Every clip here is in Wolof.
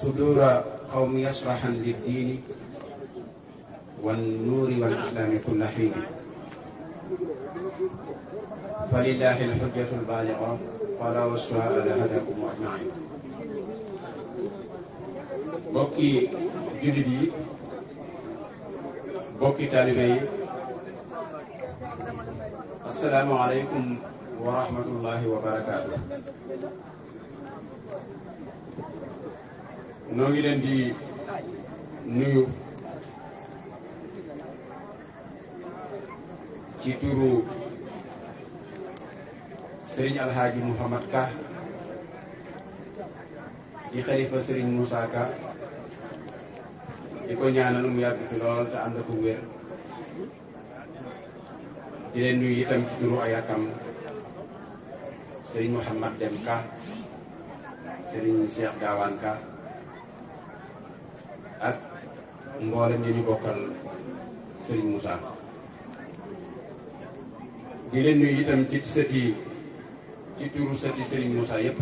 صدور قوم يشرحا للدين والنور والإسلام كل حين فلله الحجة البالغة ولو شاء لهداكم أجمعين. bokki jullit yi bokki taalibe yi assalaamu aleykum wa rahmatullahi wa barakaatu. noo ngi leen di nuyu ci turu Serigne Alhaaji Mouhamad Ka di xalifa Serigne Moussa Ka di ko ñaanal mu yàgg fi lool te ànd ak wér. di leen nuyu itam ci turu ay rakam Serigne Mouhamad Dem Ka, Serigne Cheikh Gaawaan Ka ak mboolem ñu bokkal Serigne Moussa. di leen nuyu itam ci turu sëti Serigne Moussa yépp.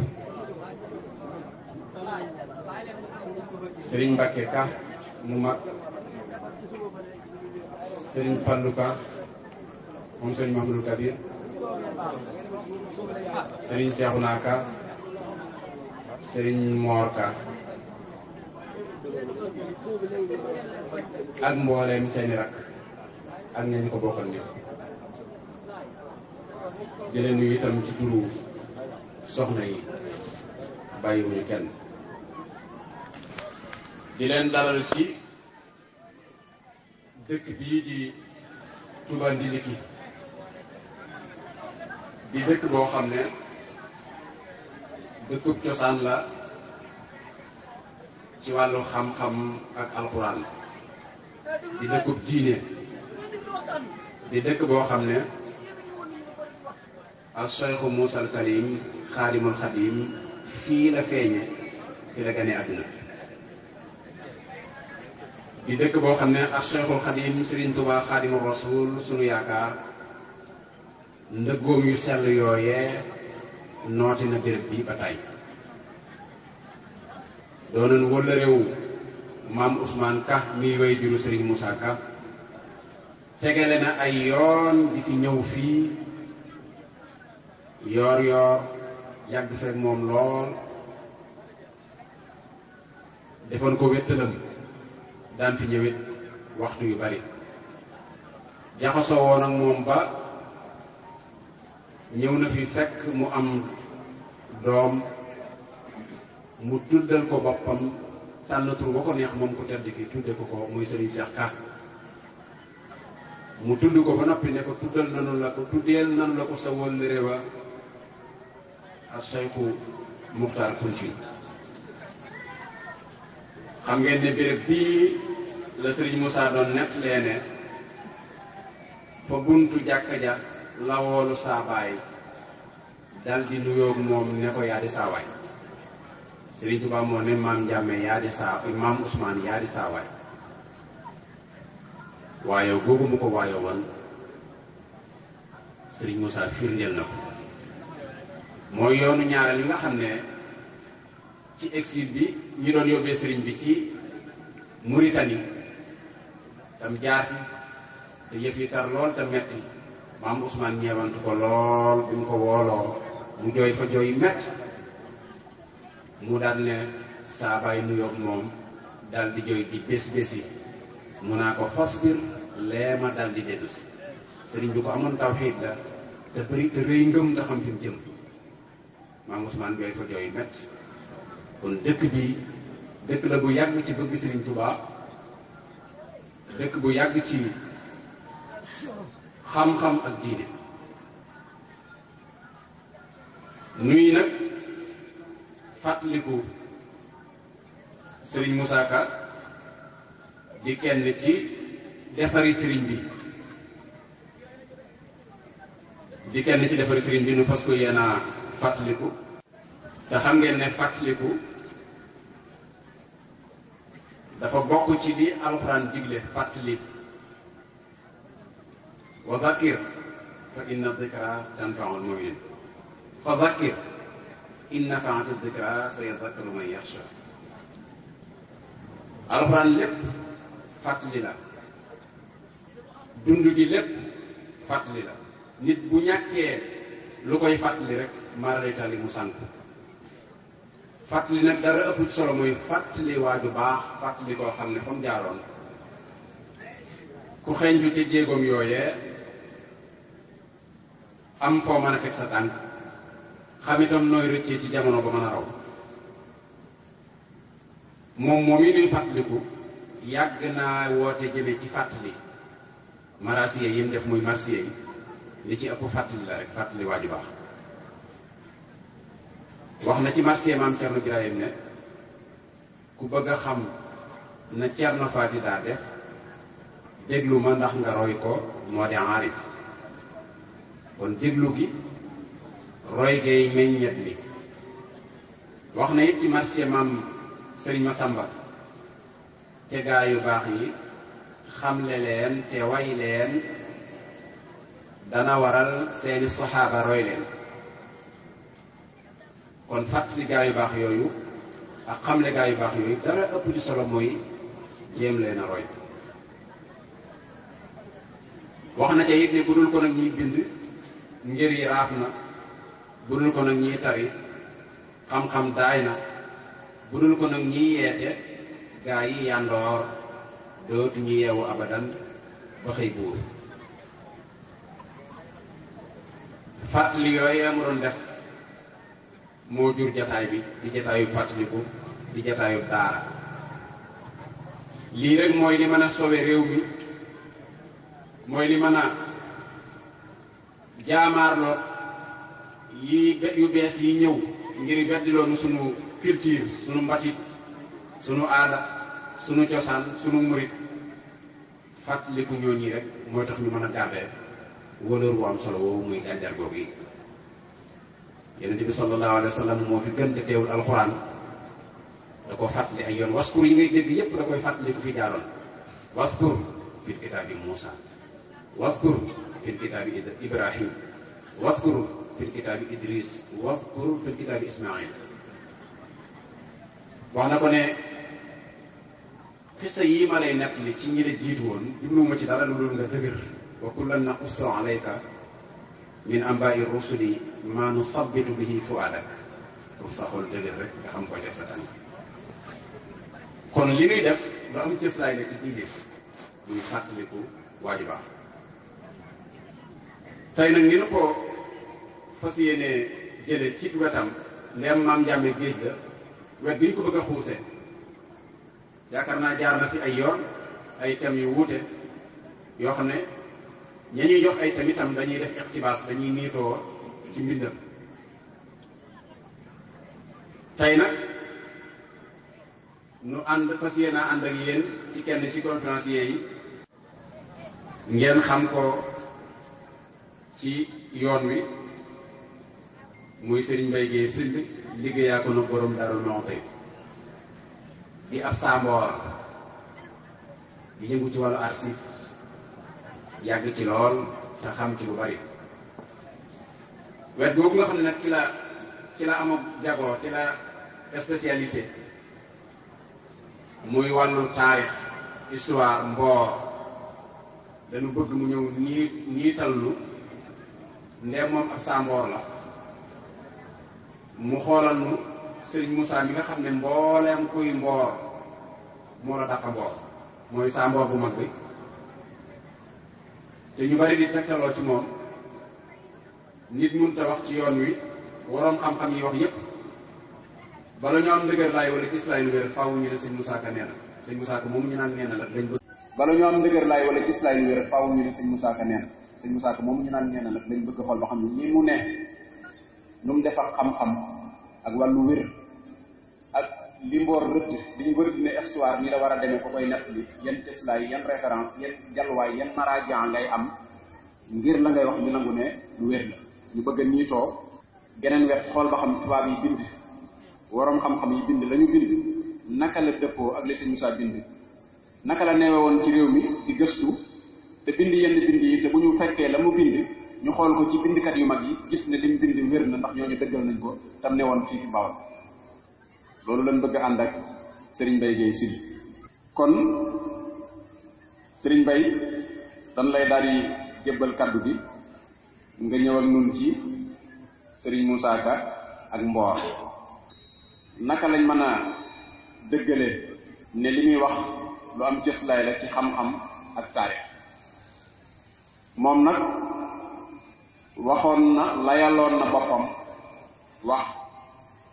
Serigne Mbacke Ka mu mag, Serigne Fallou Ka moom Serigne Mahamadou Kabir, Serigne Cheikhouna Ka, Serigne Mor Ka ak mbooleem seeni rak ak ñañu ko bokkal ni. di leen nuyu itam ci turu soxna yi bàyyiwuñu kenn. di leen dalal ci dëkk bii di Touba Ndiliki di dëkk boo xam ne dëkkub cosaan la ci wàllu xam-xam ak alxuraan, di dëkkub diine, di dëkk boo xam ne al Cheikhu Moussa al Karim Xaadimul Xadim fii la feeñe, fii la gane àdduna. di dëkk boo xam ne al Cheikhul Xadim Serigne Touba Xaadimul Rasul sunu yaakaar ndëggoom yu sell yooyee nooti na béréb bi ba tey. doonoon wëlla réew maam Ousmane Ka miy way juru Serigne Moussa Ka tegale na ay yoon di fi ñëw fii yoor yàgg fekk moom lool, defoon ko wéttalam, daan fi ñëwit waxtu yu bari, jaxasoo woon ak moom ba ñëw na fi fekk mu am doom mu tuddal ko boppam, tànn tur ba ko neex moom ko tedd ki tudde ko ko muy Serigne Cheikh Ka. mu tudd ko ba noppi ne ko tuddeel nanu la ko sa wëllëre wa ak Cheikhu Muxtaar Kunti. xam ngeen ne béréb bii la Serigne Moussa doon nett leene fa buntu jàkka ja la woolu saabaay dal di nuyoog moom ne ko yaa di saawaay. Serigne Touba moo ne maam Ndiame yaa di maam Ousmane yaa di saawaay. waaye googu mu ko waayoo woon Serigne Moussa firndeel na ko. mooy yoonu ñaareel yi nga xam ne ci exil bi ñu doon yóbbee Serigne bi ci Mauritanie tam jaati te yëf yi tar lool te metti maam Ousmane ñeewantu ko lool bi mu ko wooloo mu jooy fa jooy metti mu daal ne saabaay nuyoog moom daal di jooy di bés-bési mu naa ko fasbir leema daal di dellu si. Sëriñ bi ko amoon tawxiid la te bëri te rëy ngëm te xam fi mu jëm. maam Ousmane jooy fa jooy metti. kon dëkk bi dëkk la bu yàgg ci bëgg Sëriñ Tuubaa, dëkk bu yàgg ci xam-xam ak diine. nuy nag fàttaliku Serigne Moussa Ka di kenn ci defari Serigne bi, nu fas ko yéen a fàttaliku. te xam ngeen ne fàttaliku dafa bokk ci li alxuraan digle fàttali. wa dhakkir fa inna dhikra tanfa'ul mu'minin. fa dhakkir in nafa'ati dhikra sayadhakkaru man yakhsha. alxuraan lépp fàttali la, dund gi lépp fàttali la. nit bu ñàkkee lu koy fàttali rek maaraytaali mu sànk. fàttali nag dara ëpp ci solo mooy fàttali waaju baax, fàttali koo xam ne fa mu jaaroon ku xeeñtu ci jéegoom yooyee am foo mën a teg sa tànk, xam itam nooy rëccee ci jamono ba mën a raw. moom yi nuy fàttaliku yàgg naa woote jëme ci fàttali. marasiye yi mu def muy marsiye yi li ci ëpp fàttali la rek, fàttali waaju baax. wax na ci marsiye maam Cerno Birahim ne ku bëgg a xam na Cerno Faati daa def déglu ma ndax nga roy ko moo di aarif. kon déglu gi roy gay meññet mi. wax na it ci marsiye maam Sëriñ Masamba te gaa yu baax yi xamle leen te way leen dana waral seeni saxaaba roy leen. kon fàttali gaa yu baax yooyu ak xamle gaa yu baax yooyu dara ëpp ci solo mooy jéem leen a roy. wax na ca it ne bu dul ko nag ñiy bind ngir yi raaf na, bu dul ko nag ñiy tari xam-xam daay na, bu dul ko nag ñiy yeete gaa yi yandoor dootu ñu yeewu abadan ba xëy buur. fàttali yooyu mu doon def moo jur jataay bi di jataayu fàttaliku, di jataayu daara. lii rek mooy li mën a sowe réew mi, mooy li mën a jaamaarloo yu bees yi ñëw ngir beddiloonu sunu culture, sunu mbatit, sunu aada, sunu cosaan, sunu murit. fàttaliku ñooñi rek mooy tax ñu mën a garder valeur bu am solo woowu muy gànjar googu yi. Yonent bi sallallahu alayhi wa sallam moo fi gën te teewul alxuraan da ko fàttali ay yoon. waskur yi ngay dégg yépp da koy fàttali ku fi jaaroon. waskur fil kitaabi Muusa, waskur fil kitaabi Ibrahim, waskur fil kitaabi Idris, waskur fil kitaabi Ismaïl. wax na ko ne xisa yii ma lay nettali ci ñi la jiitu woon jubluwuma ci dara lu dul nga dëgër. wa kullan naqussu alayka min ambaa'i rusuli ma nusabbitu bihi fu'aadak, pour sa xol dëgër rek nga xam koy def sa tànk. kon li ñuy def lu am cëslaay la ci diine muy fàttaliku waaju baax. tey nag ni nu ko fas yéene jële ci wetam ndem maam Njàmme géej la, wet bi ñu ko bëgg a xuuse yaakaar naa jaar na fi ay yoon, ay thèmes yu wuute yoo xam ne ña ñuy jox ay thèmes itam dañuy def iqtibaas, dañuy niitoo ci mbindam. tey nag nu ànd fas yéene ànd ak yéen ci kenn ci conférenciers yi ngeen xam ko ci yoon wi muy Serigne Mbaye Guèye Syll liggéeyaa ko na borom Darou Mouhty di ab saamboor di yëngu ci wàllu archive, yàgg ci lool te xam ci lu bari. wet googu nga xam ne nag ci la am jagoo, ci la spécialisé muy wàllu taarix, histoire, mboor. dañu bëgg mu ñëw niital nu ndee moom ab saamboor la, mu xoolal nu Sëriñ Moussa mi nga xam ne mbooleem kuy mboor moo la dàqa mboor, mooy saamboor bu mag bi. te ñu bari di tegtaloo ci moom. nit mënut a wax ci yoon wi waroom xam-xam yi wax yépp bala ñu am ndëgër laay wala gis laay lu wér faaw ñu ne Sëñ Moussa Ka nee na. Sëñ Moussa Ka moom ñu naan nee na la dañ bëgg. bala ñu am ndëgër laay wala gis laay lu wér faaw ñu ne Sëñ Moussa Ka nee na. Sëñ Moussa Ka moom ñu naan nee na la dañ bëgg xool ba xam ne ni mu ne nu mu def ak xam-xam ak wàllu wér ak li mboor rëdd li ñu rëdd ne histoire ni la war a demee ko koy nett bi yan teslaay yan référence yan jalwaay yan maraajan ngay am ngir la ngay wax ñu nangu ne lu wér la. ñu bëgg a niitoo geneen wet xool ba xam tubaab yi bind, waroom xam-xam yi bind la ñu bind naka la dëppoo ak li Sëñ Moussa bind, naka la neewe woon ci réew mi di gëstu te bind yenn bind yi te bu ñu fekkee la mu bind ñu xool ko ci bindkat yu mag yi gis ne lim bind wér na ndax ñooñu dëggal nañ ko tam ne woon fii fi Bawol. loolu lañ bëgg a ànd ak Serigne Mbaye Guèye Syll. kon Serigne Bay dan lay daal di jébbal kaddu bi nga ñëw ak nun ci Serigne Moussa Ka ak Mboor naka lañ mën a dëggale ne li muy wax lu am cëslaay la ci xam-xam ak taarix moom nag waxoon na layaloon na boppam wax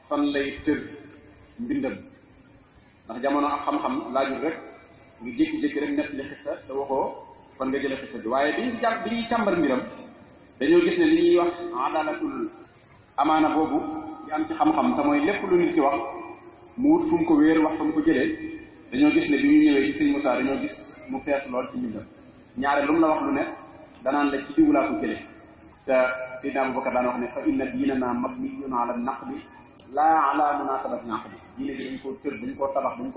fan lay tër mbindam ndax jamono ak xam-xam laajul rek nga jékki-jékki rek nett li xissa te waxoo fan nga jële xissa bi waaye bi ñuy càmbar mbiram dañoo gis ne li ñuy wax adalatul amaana boobu di am ci xam-xam te mooy lépp lu nit ci wax mu wut fu mu ko wéer wax fu mu ko jëlee dañoo gis ne bi ñu ñëwee ci sëñ Moussa dañoo gis mu fees lool ci mbindam ñaare lu mu la wax lu ne danaan la ci diw laa ko jëlee te Seydina Abubakar daan wax ne fa inna diinana mabniyun ala naqli laa ala munasabati naqli diine bi dañ koo tër dañ koo tabax dañ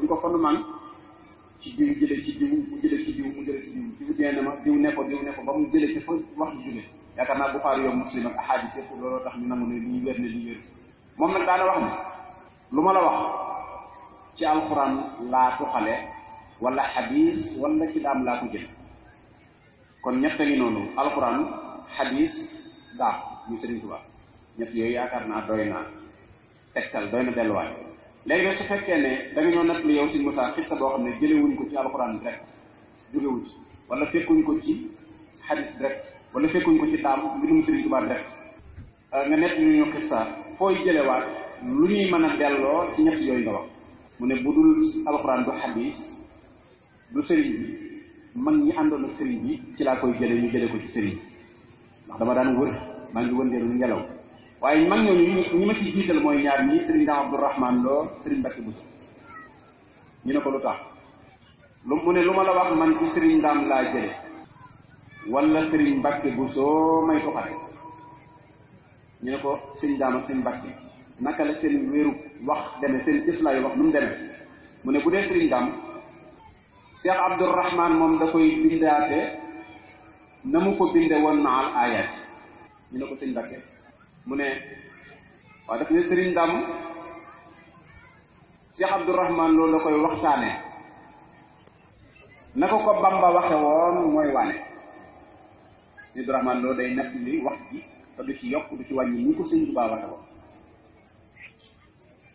ko fondement ci diw jëlee ci diw mu jëlee ci diw mu jëlee ci diw diw nee na ma diw ne ko ba mu jëlee ci fa wax ji jóge yaakaar naa Buxaari yow Muslim ak ahadis yëpp looloo tax ñu nangu ne lii wér ne lii wér moom nag daana wax ne lu ma la wax ci alxuraan laa tuxale wala xadis wala ci daam laa ko jël kon ñett ngi noonu alxuraan xadis daam muy Sëriñ Tuubaa ñett yooyu yaakaar naa doy na tegtal doy na delluwaay léegi nag su fekkee ne da nga ñoo natt lu yow si Moussa xissa boo xam ne jëlewuñ ko ci alxuraan direct jógewuñ ci wala fekkuñ ko ci xadis direct wala fekkuñ ko ci daam mbindum Sëriñ Tuubaa direct nga nett lu ñu xissa fooy jëlewaat lu ñuy mën a delloo ci ñett yooyu nga wax mu ne bu dul alxuraan du xadis du sëriñ bi mag ñi àndoon ak sëriñ bi ci laa koy jële ñu jële ko ci sëriñ bi ndax dama daan wër maa ngi wëndeelu ngelaw waaye mag ñooñu ñi ma ci jiital mooy ñaar ñi sëriñ Daam Abdourahman Lo sëriñ Mbacke Bousso ñu ne ko lu tax mu ne lu ma la wax man ci sëriñ Daam laa jële wala sëriñ Mbacke Bousso may tuxale ñu ne ko sëriñ Daam ak sëriñ Mbacke naka la seen wéeru wax demee seen cëslaayu wax nu mu demee mu ne bu dee sëriñ Daam Cheikh Abdourahman moom da koy bindaate na mu ko binde woon na al ayat ñu ne ko sëriñ Mbacke mu ne waaw daf ne sëriñ Daam Cheikh Abdourahman loolu la koy waxtaane na ko Bamba waxe woon mooy wane Cheikh Abdourahman loolu day nekk li wax ji te du ci yokk du ci wàññi ni ko sëriñ Tuubaa waxe woon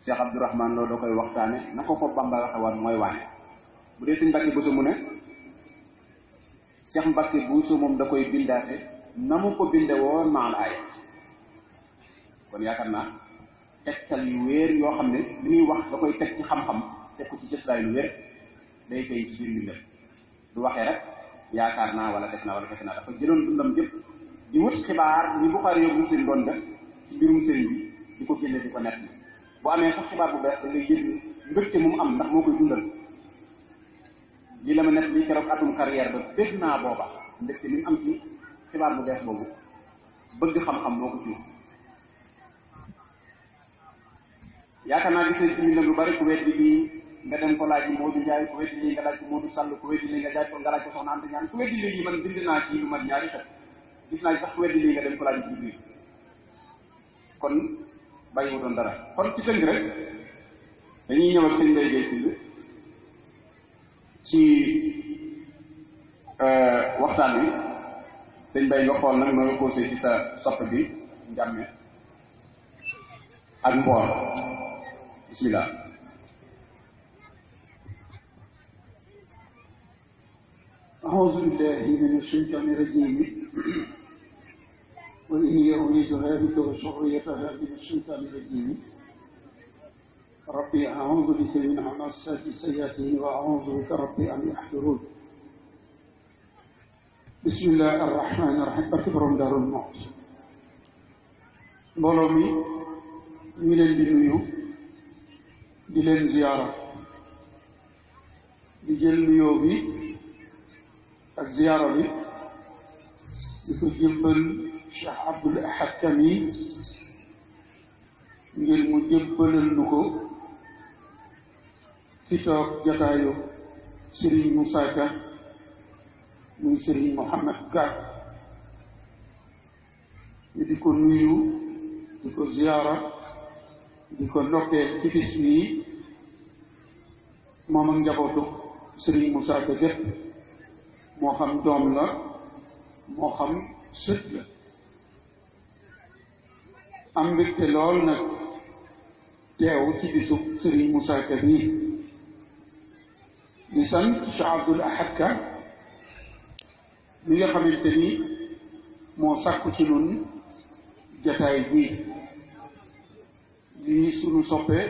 Cheikh Abdourahman loolu da koy waxtaane na ko Bamba waxe woon mooy wane bu dee sëriñ Mbacke Bousso mu ne Cheikh Mbacke Bousso moom da koy bindaate na mu ko binde woon maal ayat kon yaakaar naa tegtal yu wéer yoo xam ne li muy wax da koy teg ci xam-xam teg ko ci cëslaay lu wér day koy ci biir mbindam du waxee rek yaakaar naa wala def naa wala defe naa dafa jëloon dundam yëpp di wut xibaar ni Buxaari yow Muslim doon def ci mbirum sëriñ bi di ko génne di ko nett bu amee sax xibaar bu bees da ngay yëg mbégte mu am ndax moo koy dundal lii la ma nett lii keroog atum carrière ba bég naa booba mbégte mi mu am ci xibaar bu bees boobu bëgg xam-xam moo ko ci yaakaar naa gis nañ ci mbindam lu bari ku weddi lii nga dem ko laaj Modou Ndiaye ku weddi lii nga laaj ko Modou Sall ku weddi lii nga laaj ko Soxna Anta Ñaan ku weddi lii man bind naa ci lu mat ñaari xet gis naa sax ku weddi lii nga dem ko laaj Jibril kon bàyyiwu doon dara kon ci tënk rek dañuy ñëw ak sëñ Mbaye Guèye Syll ci waxtaan wi sëñ Mbaye nga xool nag nooy posé ci sa sopp bi njàmme ak Mboor bismillah أعوذ بالله من الشيطان الرجيم وإني أريدها بك وذريتها من الشيطان الرجيم ربي أعوذ بك من همزات الشياطين وأعوذ بك ربي أن يحضرون بسم الله الرحمن الرحيم barke borom Daarul Muxti mbooloo mi ñu leen di nuyu di leen ziyaara di jël nuyoo bi ak ziyaara bi di ko jëmbal Cheikh Abdoul Ahad Kami ngir mu jëmbalal nu ko ci toog jataayu Serigne Moussa Ka muy Serigne Mohamed Ka ñu di ko nuyu di ko ziyaara di ko ndokkeel ci bis bi moom ak njabootu Serigne Moussa Ka gépp moo xam doom la moo xam sët la am mbégte lool nag teew ci bisu Serigne Moussa Ka bii di sant Cheikh Abdoul Ahad Ka mi nga xamante ni moo sàkku ci nun jataay bii lii sunu soppee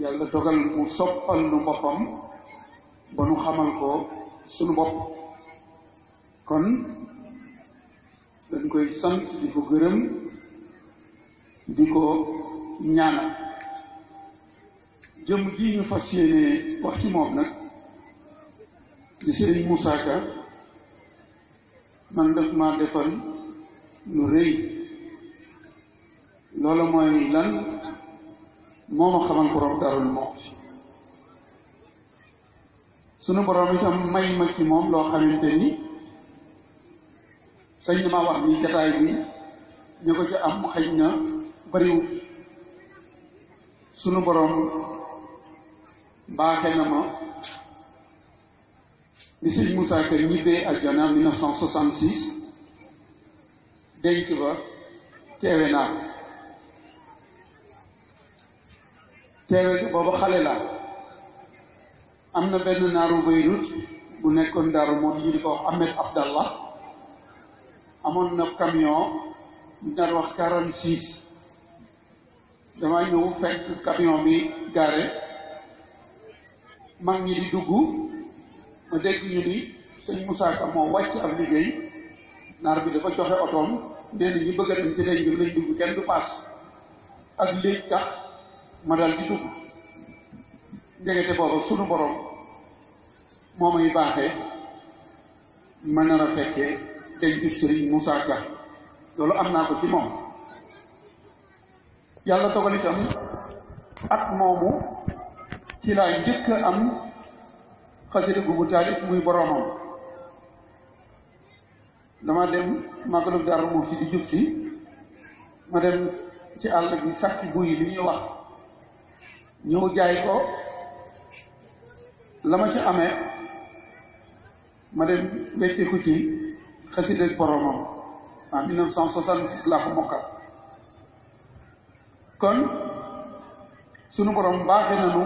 yàlla dogal mu soppal nu boppam ba nu xamal ko sunu bopp kon dañ koy sant di ko gërëm di ko ñaanal jëm ji ñu fas yéene wax ci moom nag di Serigne Moussa Ka man daf maa defal lu rëy loola mooy lan moo ma xamal borom Daarul Muxti sunu borom itam may ma ci moom loo xamante ni sañ na maa wax ni jataay bi ñu ko ci am xëy na bariwul sunu borom baaxe na ma bi Sëñ Moussa Ka ñibbee aljana 1966 denc ba teewe naa teewe booba xale la am na benn naaru Beyrut bu nekkoon Daaru moo ñu di ko wax Ahmed Abdallah amoon na camion ñu daan wax 46 dama ñëw fekk camion bi garé mag ñi di dugg ma dégg ñu ni Sëñ Moussa Ka moo wàcc ab liggéey naar bi dafa joxe otoom nee na ñu bëgg a dem ci denc bi lañ dugg kenn du paas ak léegi tax ma dal di dugg ndegete booba sunu borom moo may baaxee ma nar a fekkee denc Sëriñ Moussa Ka loolu am naa ko ci moom yàlla dogal itam at moomu ci laa njëkk a am xasida gu bu taalif muy boromam dama dem màggalu Daaru Muxti di jub si ma dem ci àll bi sàkki buy li ñuy wax ñëw jaay ko la ma ci amee ma dem wecceeku ci xasida boromam en 1966 laa ko mokkal kon sunu borom baaxe nañu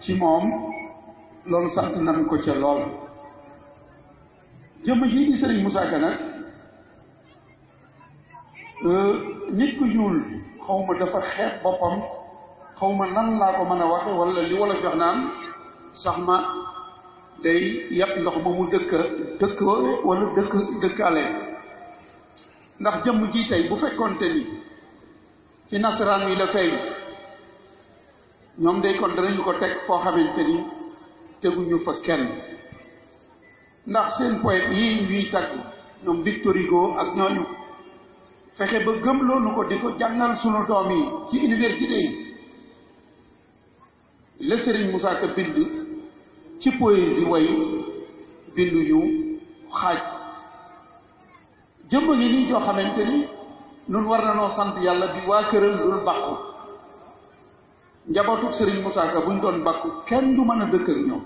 ci moom loolu sant nañu ko ca lool jëmm ji di Serigne Moussa Ka nag nit ku ñuul xawma dafa xeeb boppam xawma nan laa ko mën a waxe wala li wala jox naan sax ma day yàpp ndox ba mu dëkk wala dëkkaale ndax jëmm ji tey bu fekkoonte ni ci nasaraan wi la feeñ ñoom day kon danañu ko teg foo xamante ni teguñu fa kenn ndax seen poète yii ñuy tagg ñoom Victor Hugo ak ñooñu fexe ba gëmloo nu ko di ko jàngal sunu doom yi ci université yi la Serigne Moussa Ka bind ci poésie way binduñu xaaj jëmm ngi nii joo xamante ni nun war na noo sant yàlla bi waa këram dul bàkku njabootu Serigne Moussa Ka buñ doon bàkku kenn du mën a dëkk ak ñoom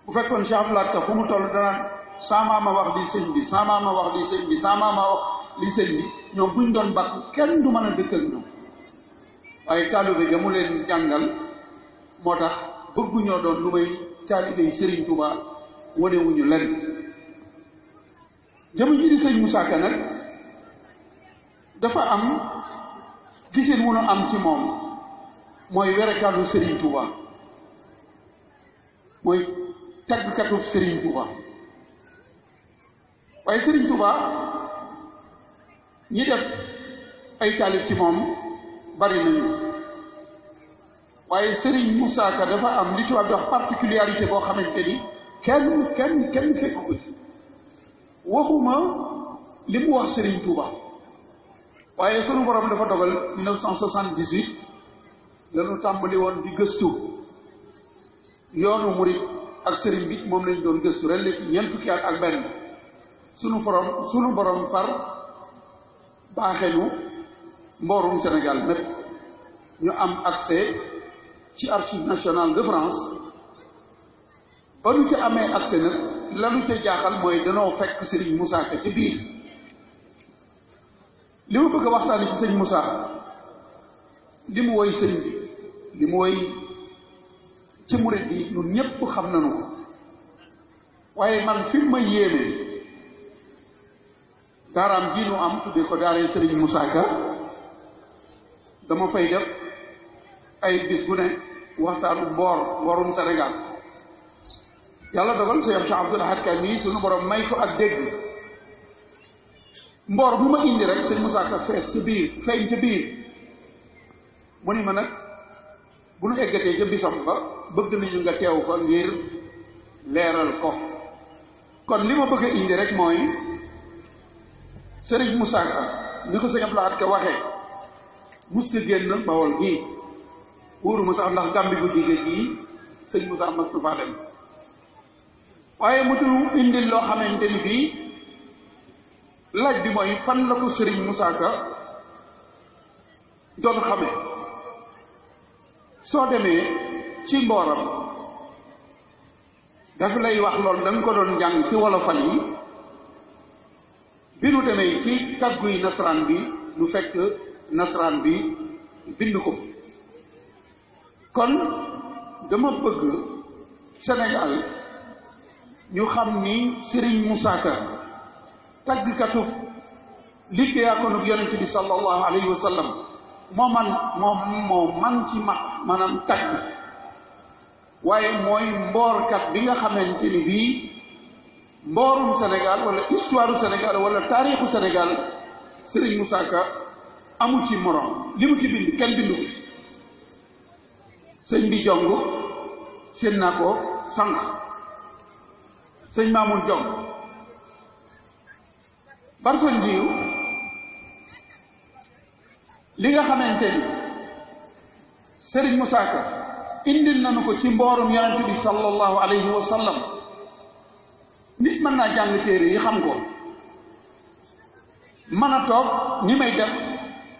bu fekkoon Cheikh Abdoul Ahad Ka fu mu toll danaan saamaama wax li sëñ bi saamaama wax li sëñ bi saamaama wax li sëñ bi ñoom buñ doon bàkku kenn du mën a dëkk ak ñoom waaye taalibe ga mu leen jàngal moo tax bëgguñoo doon lu may taalibe yi Serigne Touba wanewuñu lenn jëm ji di sëñ Moussa Ka nag dafa am gisin mu nu am ci moom mooy werekaanu Serigne Touba mooy taggkatu Serigne Touba waaye Serigne Touba ñi def ay taalif ci moom bari nañu waaye Serigne Moussa Ka dafa am li tubaab di wax particularité boo xamante ni kenn fekk ko ci waxuma li mu wax Serigne Touba waaye sunu borom dafa dogal 1978 lañu tàmbali woon di gëstu yoonu murit ak Serigne bi moom lañ doon gëstu ren léegi ñeent fukki at ak benn sunu borom far baaxe nu mboorum Sénégal mépp ñu am accès ci Archives nationales de France ba nu ci amee accès nag lanu ca jaaxal mooy danoo fekk Serigne Moussa Ka ci biir li ma bëgg a waxtaane ci sëñ Moussa li mu woy sëñ bi li mu woy ci murid bi ñun ñépp xam nañu ko waaye man fi ma yéeme daaraam ji nu am tuddee ko daaree Serigne Moussa Ka dama fay def ay bis bu ne waxtaanu mboorum Sénégal yàlla dogal Cheikh Abdoul Ahad Ka mii suñu borom may ko ak dégg mboor bu ma indi rek sëñ Moussa Ka fees ci biir feeñ ci biir mu ni ma nag bu nu eggatee ca bisam ba bëgg nañu nga teew fa ngir leeral ko kon li ma bëgg a indi rek mooy Serigne Moussa Ka ni ko sëñ Abdoul Ahad Ka waxee mus ci génn Bawol gii wóoruma sax ndax Gàmbi bu jigéen gii sëñ Moussa mas na faa dem waaye mu du indil loo xamante ni bii laaj bi mooy fan la ko Serigne Moussa Ka doon xame soo demee ci mbooram dafa lay wax loolu da nga ko doon jàng ci wolofal yi bi nu demee ci kàgguy nasaraan bi nu fekk nasaraan bi bind ko kon dama bëgg Sénégal ñu xam ni Serigne Moussa Ka tàggkatu liggéeyaakoonu yonent bi sallallahu alayhi wa sallam moo man ci maanaam tàgg waaye mooy mboorkat bi nga xamante ni bii mboorum Sénégal wala histoire du Sénégal wala taarixu Sénégal Serigne Moussa Ka amu ci morom li mu ci bind kenn bindu ko ci sëñ bi jong seen naa ko sànq sëñ Maamun jong barson jiw li nga xamante ni Serigne Moussa Ka indil nañu ko ci mboorum yonent bi sallallahu alayhi wa sallam nit mën naa jàng téere yi xam ko mën a toog ni may def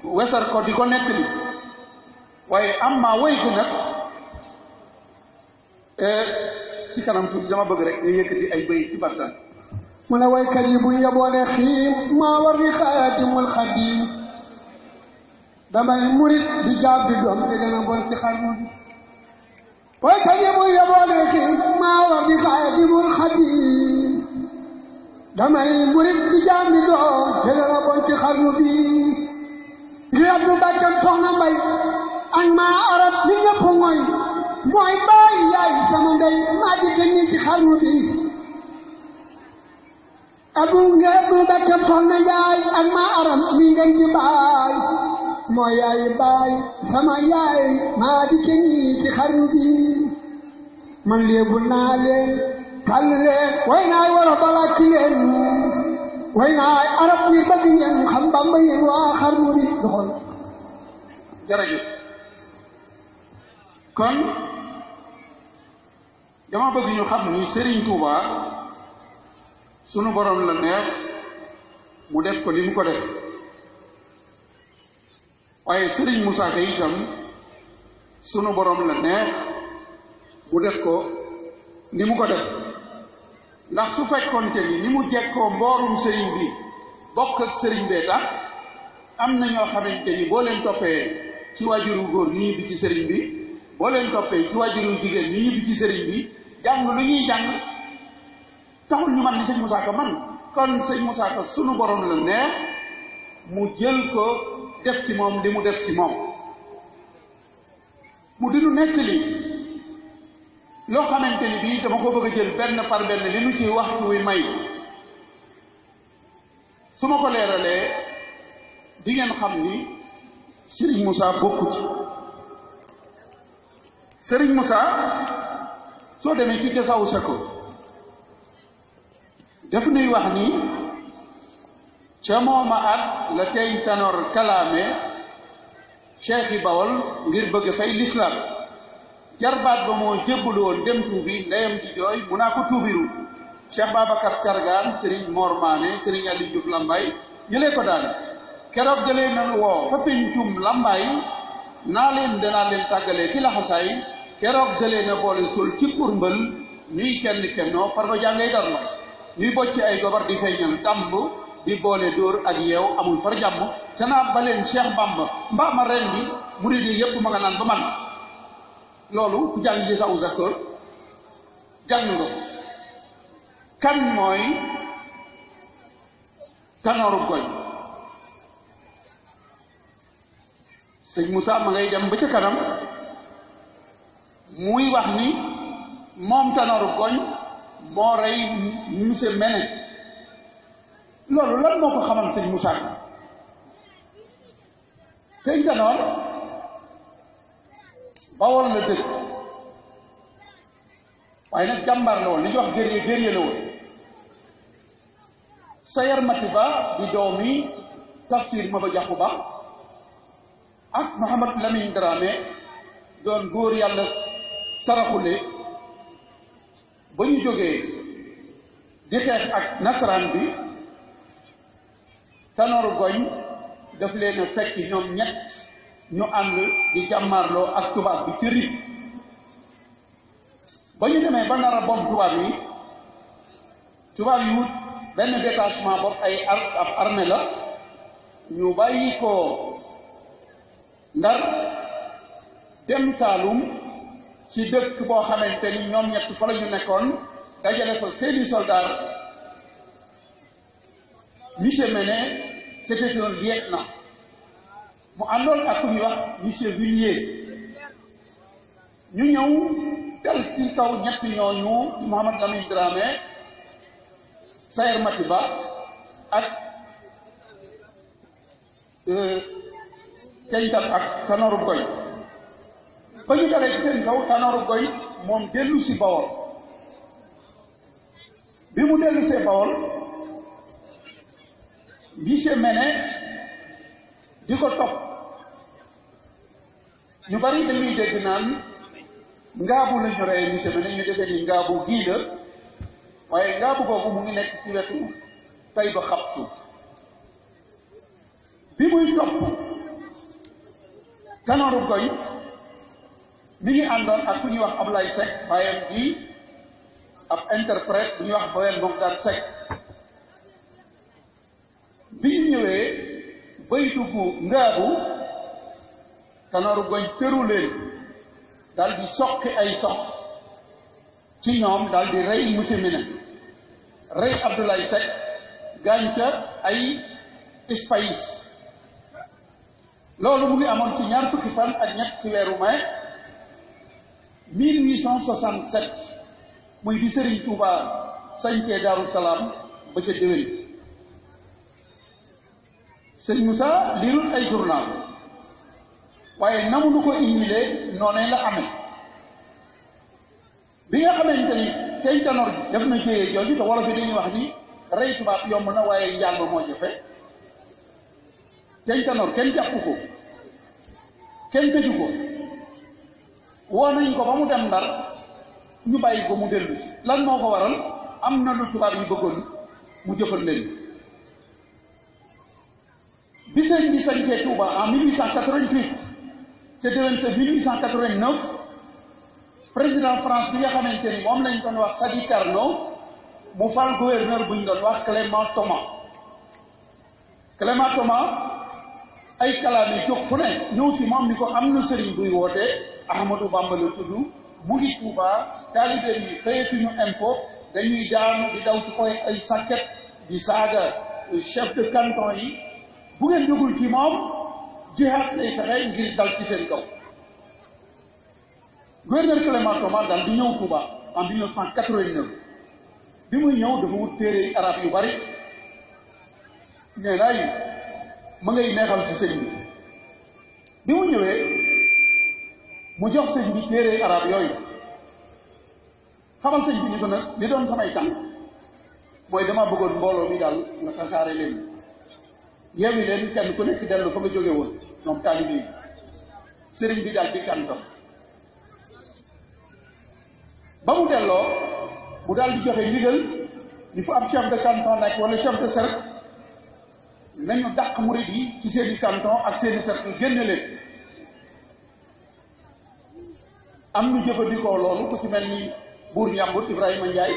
wesar ko di ko nettali waaye am maa woy gi nag ci kanam tuuti dama bëgg rek nga yëkkati ay bëy ci barsan mu ne waykat yi bu yeboone xiim maa war ni xaadimul xadim damay murit di jaab di doom te gën a bon ci xarnu bi waykat yi bu yeboone xiim maa war ni xaadimul xadim damay murit di jaab di doom te gën a bon ci xarnu bi li ab nu bàkkam soxna mbay ak maa arab li ñëpp mooy baay yaay sama ndey maa di gën ci xarnu bi abu bàkkam soxna yaay ak maa arab mi ngeen ci baay mooy yaay baay sama yaay maa di gën ci xarnu bi man léebu naa leen kàll leen way naay wara balaki leen way naay arab mi bëgg ngeen xam Bamba yéen waa xarnu bi doxal jërëjëf kon dama bëgg ñu xam ni Serigne Touba sunu borom la neex mu def ko li mu ko def waaye Serigne Moussa Ka itam sunu borom la neex mu def ko ni mu ko def ndax su fekkoonte ni mu jekkoo mboorum Serigne bi bokk ak Serigne bee tax am na ñoo xamante ni boo leen toppee ci waajuru góor ñu ñibbi ci Serigne bi boo leen toppee ci waajuru jigéen ñu ñibbi ci Serigne bi jàng lu ñuy jàng taxul ñu man ni sëñ Moussa Ka man kon sëñ Moussa Ka sunu borom la neex mu jël ko def ci moom li mu def ci moom mu dinu nettali loo xamante ni bii dama ko bëgg a jël benn par benn li nu ci waxtu wi may su ma ko leeralee di ngeen xam ni Serigne Moussa bokku ci Serigne Moussa soo demee ci jasawu sa ko def nuy wax ni ca mooma at la teeñ Tanor kalaame cheikh yi Bawol ngir bëgg fay l'islam jarbaat ba moo jébbalu woon dem tuubi ndeyam di jooy mu naa ko tuubiru Cheikh Babacar Cargaan Serigne Mor Mané Serigne Aliou Diouf Lambaye jëlee ko daan keroog jëlee nan woo fa pencum Lambaye naa leen danaa leen tàggalee ci laxasaay keroog dalee na boole sul ci kurmbal ñuy kenn kennoo Farba jàngay dar la ñuy bocci ay gobar di feeñal tàmb di boole dóor ak yeew amul far jàmm sanaa baleen Cheikh Bamba mbaa ma ren bi murid yi yépp ma nga naan ba man loolu ku jàng ji sawu zakër jàng nga kan mooy Tanor Goñ sëñ Moussa ma ngay dem ba ca kanam muy wax ni moom Tanor Goñ moo rey monsieur Mene loolu lan moo ko xamal sëñ Moussa sëñ Tanor Bawol la dëkk waaye nag jàmbaar la woon li ñuy wax guerrier la woon Sayar Matiba di doomi Tafsir Maba Jaxu Ba ak Mouhamad Lamine Dramé doon góor yàlla saraxule ba ñu jógee di xeex ak nasaraan bi Tanor Goñ daf leen a fekk ñoom ñett ñu ànd di jàmmaarloo ak tubaab bi ci Rip ba ñu demee ba nar a bomb tubaab yi wut benn détachement bopp ay ab armée la ñu bàyyi ko Ndar dem Saalum ci dëkk boo xamante ni ñoom ñett fa la ñu nekkoon dajale fa seeni soldat monsieur Mene c'était un lieutenant mu àndoon ak ku ñuy wax monsieur Villiers ñu ñëw dal ci kaw ñett ñooñu Mouhamad Lamine Dramé Sayer Matiba ak Keñkat ak Tanor Goñ ba ñu dalee ci seen kaw Tanor Goñ moom dellu si Bawol bi mu dellu see Bawol monsieur Mene di ko topp ñu bari dañuy dégg naan ngaabu la ñu rey monsieur Mene ñu defee ni ngaabu gii la waaye ngaabu googu mu ngi nekk ci wetu tay ba xab suuf bi muy topp Tanor Goñ mi ngi àndoon ak ku ñuy wax Ablaye Seck bàyyam di ab interprète bu ñuy wax Boyen Bogdaan Seck bi ñu ñëwee bay dugg ngaabu Tanor Goñ tëru leen daal di soqi ay sox ci ñoom daal di rey monsieur Mene rey Abdoulaye Seck gànca ay espayis loolu mu ngi amoon ci ñaar fukki fan ak ñett ci weeru mai 1867 muy bi Serigne Touba sañcee Daaru Salaam ba ca déwén sëñ Moussa liirul ay journal waaye namu nu ko imile noonee la amee bi nga xamante ni tey Tanor def na jéyee jooju te wala fi dañuy wax ni rey tubaab yomb na waaye njàng moo jafe tey Tanor kenn jàpp ko kenn tëju ko woo nañ ko ba mu dem Ndar ñu bàyyi ko mu dellu si lan moo ko waral am na lu tubaab yi bëggoon mu jëfal leen bi sëñ bi sañcee Touba en 1888 ca déwén sa 1889 président France bi nga xamante ni moom lañ doon wax Sadi Carnot mu fal gouverneur bu ñu doon wax Clément Thomas ay kalaam yi jóg fu ne ñëw ci moom ni ko am na sëriñ buy woote Ahmadou Bamba la tudd mu ngi Touba taalibe yi fayatuñu impôt dañuy daanu di daw ci koy ay sàkket di saaga chef de canton yi bu ngeen jógul ci moom jihaad lay fexe ngir dal ci seen kaw gouverneur Clément Thomas daal di ñëw Touba en 1989 bi muy ñëw dafa wut téere arab yu bari nee naay ma ngay neexal ci sëñ bi mu ñëwee mu jox sëñ bi téere arab yooyu xamal sëñ bi ni ko nag li doon samay tànk mooy dama bëggoon mbooloo mi daal nga tasaare leen yeewi leen kenn ku nekk dellu fa nga jóge woon ñoom taalibe yi sëriñ bi daal di kàntam ba mu delloo mu daal di joxe ndigal ñu fa am chef de canton nekk wala chef de cercle nañu dàq murid yi ci seeni canton ak seeni cercle génne leen am ñu jëfandikoo loolu ku ci mel ni buur Njàmbur Ibrahima Ndiaye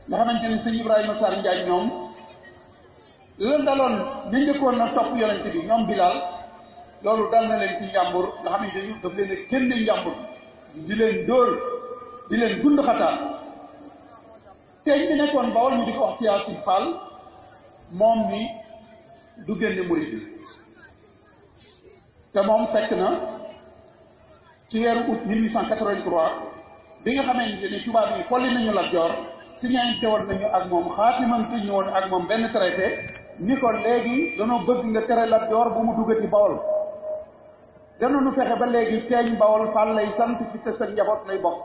nga xamante ni sëñ Ibrahima Sarr Ndiaye ñoom lan daloon ñu njëkkoon na topp yonent bi ñoom Bilal loolu dal na leen ci Njàmbur nga xam ne dañu daf leen a génne Njàmbur di leen dóor di leen gund xataan teeñ bi nekkoon Bawol ñu di ko wax ci Yaasin Fall moom mi du génne murid bi te moom fekk na ci weeru août 1883 bi nga xamante ni tubaab yi folli nañu Lat Joor signé woon nañu ak moom xaatimante ñu woon ak moom benn traité ni ko léegi danoo bëgg nga tere Lat Joor bu mu duggati Bawol danoonu fexe ba léegi teeñ Bawol Fall lay sant ci te sa njaboot lay bokk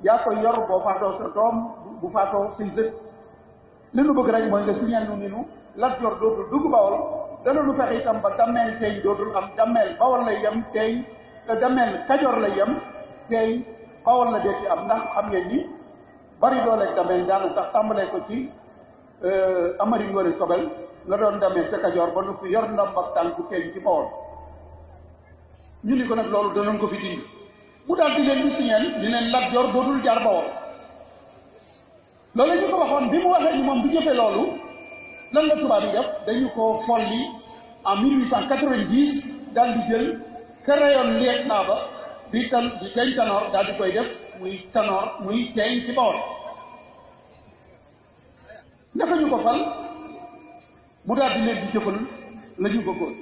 yaa koy yor boo faatoo sa doom bu faatoo say sët li nu bëgg rek mooy nga signé nu ni nu Lat Joor dootul dugg Bawol danoonu fexe itam ba dammeel teeñ dootul am dammeel Bawol lay yem teeñ te dammeel Kajoor lay yem teeñ Bawol la dee ci am ndax xam ngeen ni bari dooleeg dameel daana tax tàmbalee ko ci Amari Ngoone Sobel la doon dameel ca Kajoor ba noppi yor ndam ak tànku teeñ ci Bawol ñu ni ko nag loolu danañ ko fi dindi mu daal di leen di signal di leen Lat Joor dootul jaar Bawol loolu ñu ko waxoon bi mu waxee ni moom du jëfe loolu lan la tubaab yi def dañu ko folli en 1890 daal di jël ka rayoon liet naa ba di teeñ Tanoor daal di koy def muy Tanoor muy teeñ ci Bawol naka ñu ko fal mu daal di leen di jëfal la ñu bëggoon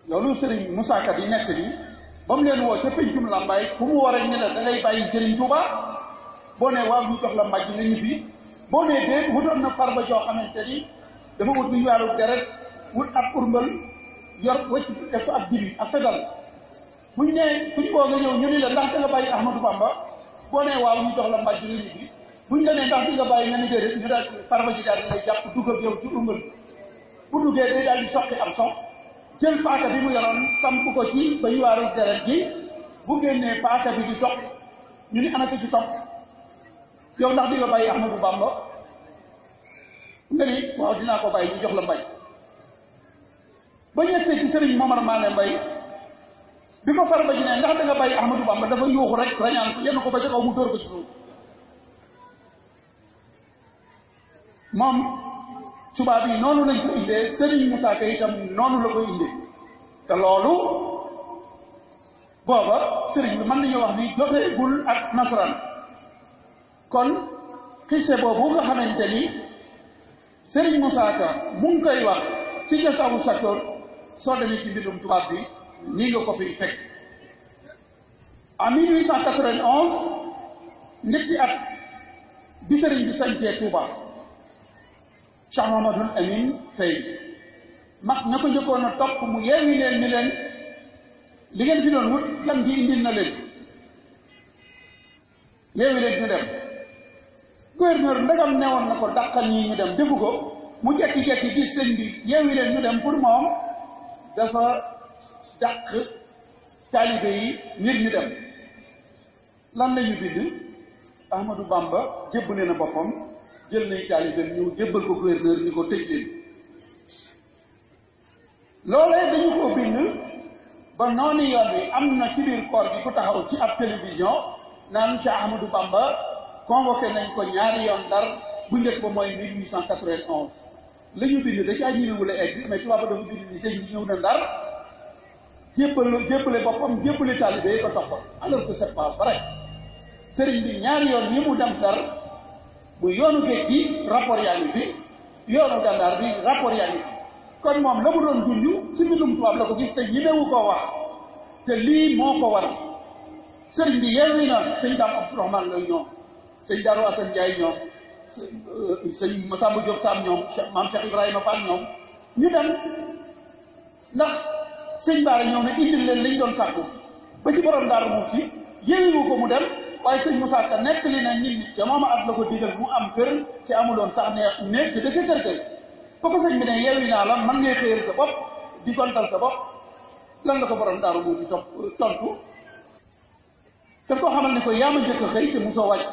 loolu Serigne Moussa Ka yi nekk ni ba mu leen woo ca pencum Lambaay ku mu war a ñu ne da ngay bàyyi Serigne Touba boo nee waaw ñu jox la mbàjj nga ñibbi boo nee déet wutoon na farba joo xamante ni dafa wut ñu wàllu deret wut ab urmbal yor wëcc def ab jibi ak fedal buñ nee kuñ koo nga ñëw ñu ni la ndax da nga bàyyi Ahmadou Bamba boo nee waaw ñu jox la mbàjj nga ñibbi buñ la nee ndax di nga bàyyi nga ni déedéet ñu daal farba ji daal di lay jàpp dugg ak yow ci urmbal bu duggee day daal di soqi am sox jël paaka bi mu yoroon samp ko ci ba ñu waaru deret gi bu génnee paaka bi di topp ñu ni ana ko ci topp yow ndax di nga bàyyi Ahmadou Bamba nga ni waaw dinaa ko bàyyi ñu jox la mbay ba ñegsee ci Sëriñ Momar Maane Mbay bi ko farba ji ne ndax da nga bàyyi Ahmadou Bamba dafa yuuxu rek rañaan ko yenn ko ba ca kaw mu dóor ko ci suuf moom tubaab yi noonu lañ ko indee Serigne Moussa Ka itam noonu la ko indee te loolu booba Serigne bi mën nañu wax ni joteegul ak nasaraan kon xise boobu nga xamante ni Serigne Moussa Ka mu ngi koy wax ci Jasaawu Sakoor soo demee ci mbindum tubaab bi nii nga ko fi fekk en 1891 ñetti at bi Serigne bi sañcee Touba Cheikh Mouhamadoul Amine Faye mag ña ko njëkkoon a topp mu yeewi leen ni leen li ngeen fi doon wut gan gi indil na leen yeewi leen ñu dem gouverneur ndegam newoon na ko dàqal ñii ñu dem defu ko mu jekki-jekki gis sëñ bi yeewi leen ñu dem pour moom dafa dàq taalibe yi ngir ñu dem lan la ñu bind Ahmadou Bamba jébbale na boppam jël nañ taalibe ñu jébbal ko gouverneur ni ko tëj leen loolee dañu ko bind ba noonu yoon wi am na ci biir koor bi ku taxaw ci ab télévision naan Cheikh Ahmadou Bamba convoqué nañ ko ñaari yoon Ndar bu njëkk ba mooy 1891 la ñu bind da caa ñëwul a egg mais tubaab ba dafa bind ni sëñ bi ñëw na Ndar jébbale boppam jébbale taalibe yi ko topp alors que c'est pas vrai sëriñ bi ñaari yoon yi mu dem Ndar bu yoonu géej gi rapport yaa ngi fi yoonu Gànnaar bi rapport yaa ngi fi kon moom la mu doon dund ci mbindum tubaab la ko gis te ñemewu koo wax te lii moo ko waral sëriñ bi yeewi na sëñ Daam Abdourahmane Lay ñoom sëñ Darou Assane Ndiaye ñoom sëñ Massamba Diop Sam ñoom maam Cheikh Ibrahima Fall ñoom ñu dem ndax sëñ Baara ñëw ne indil leen lañ doon sàkku ba ci borom Daaru Muxti yeewiwu ko mu dem waaye sëñ Moussa Ka nettali na nit ñi ca mooma at la ko digal mu am kër ci amuloon sax ne te dëkk kër kër ba ko sëñ bi ne yeewi naa la man ngay xëyal sa bopp di gontal sa bopp lan la ko borom Daaru Muxti tontu daf ko xamal ni ko yaa ma njëkk a xëy te mosoo wàcc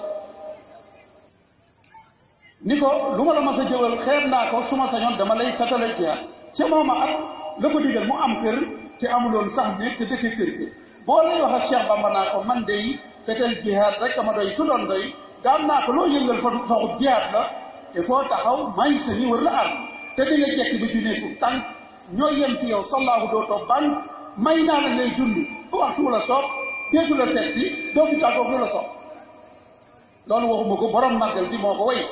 ni ko lu ma la mas a jëwal xeeb naa ko su ma sañoon dama lay fetale jiyaat ca mooma at la ko digal mu am kër te amuloon sax ne te dëkk kër kër boo lay wax ak Cheikh Bamba naa ko man de fetel jihaad rek ma doy su doon doy daan naa ko loo yëngal faxut jihaad la te foo taxaw may sa ni wër la ar te di nga jekki ba juneeku tànk ñoo yem fi yow sallaahu dootoo ban may naa la ngay dund bu waxtu la soob deesu la seet si doo fi tàggoog lu la soob loolu waxuma ko borom màggal bi moo ko way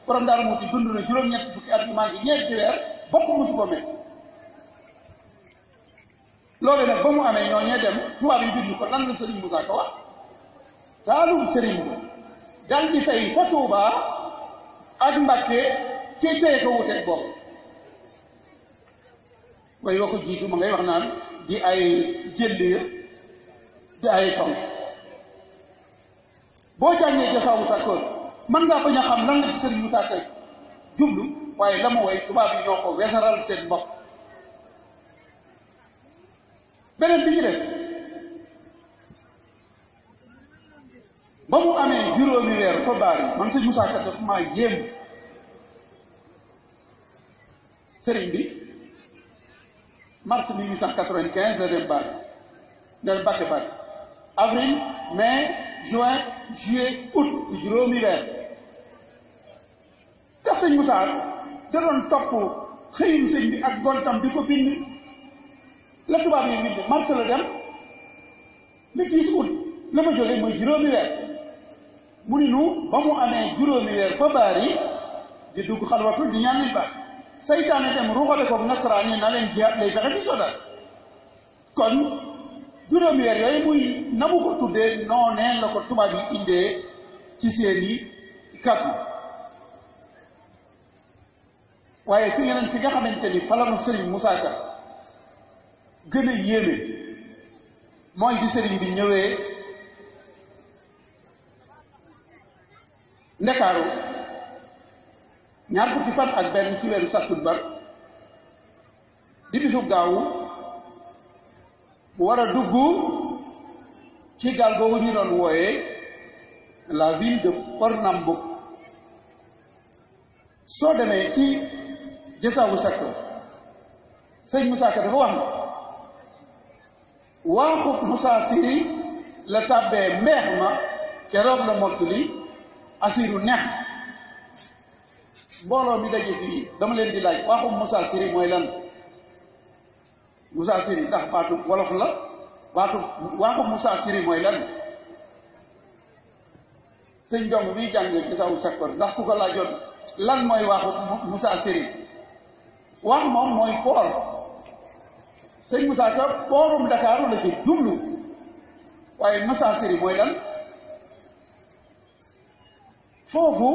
borom Daaru Muxti dund na juróom-ñett fukki at yu maa ngi ñeenti weer bopp mosu ko mel loolu nag ba mu amee ñoo ñee dem tubaab yi bind ko lan la Serigne Moussa Ka wax taalum Serigne bi dal di fay fa Touba ak Mbàkke ci tey ko wuteeg boobu way wa ko jiitu ma ngay wax naan di ay jëlliir di ay taw boo jàngee jasaawu sakkoor mën ngaa bañ a xam lan la ci Serigne Moussa Ka jublu waaye la mu way tubaab yi ñoo ko weesaral seen bopp beneen bi ci des ba mu amee juróomi weer fa baari man sëñ Moussa Ka daf maa yéem sëriñ bi mars 1895 la dem baari del Mbàkke baari avril mai juin juillet août di juróomi weer tax sëñ Moussa da doon topp xëyum sëñ bi ak gontam di ko bind la tubaab yi bind mars la dem le 10 août la fa jógee mooy juróomi weer mu ni nu ba mu amee juróomi weer fa baari di dugg xalwatu di ñaan nit ba saytaane dem ruuxale ko nasaraan yi na leen jihaat lay fexe di sodal kon juróomi weer yooyu muy na mu ko tuddee noonee la ko tubaab yi indee ci seeni kàddu waaye si yeneen fi nga xamante ni fala ma Serigne Moussa Ka gën a yéeme mooy bi Serigne bi ñëwee Ndakaaru ñaar fukki fan ak benn ci weeru sattumbar di bisu gaawu war a dugg ci gaal googu ñu doon wooyee la ville de Pernambouc soo demee ci jasaawu sakkoor sëñ Moussa Ka dafa wax na waaxu Moussa Siri la tàbbee mbeex ma keroog la mottali asiru neex mbooloo mi daje fii dama leen di laaj waaxu Moussa Siri mooy lan Moussa Siri ndax baatu wolof la waaxu Moussa Siri mooy lan sëñ dong bi jàng jasaawu sakkoor ndax ku ko laajoon lan mooy waaxu Moussa Siri wax moom mooy poor sëñ Moussa Ka poorum Dakar la ci jublu waaye Moussa Siri mooy lan foofu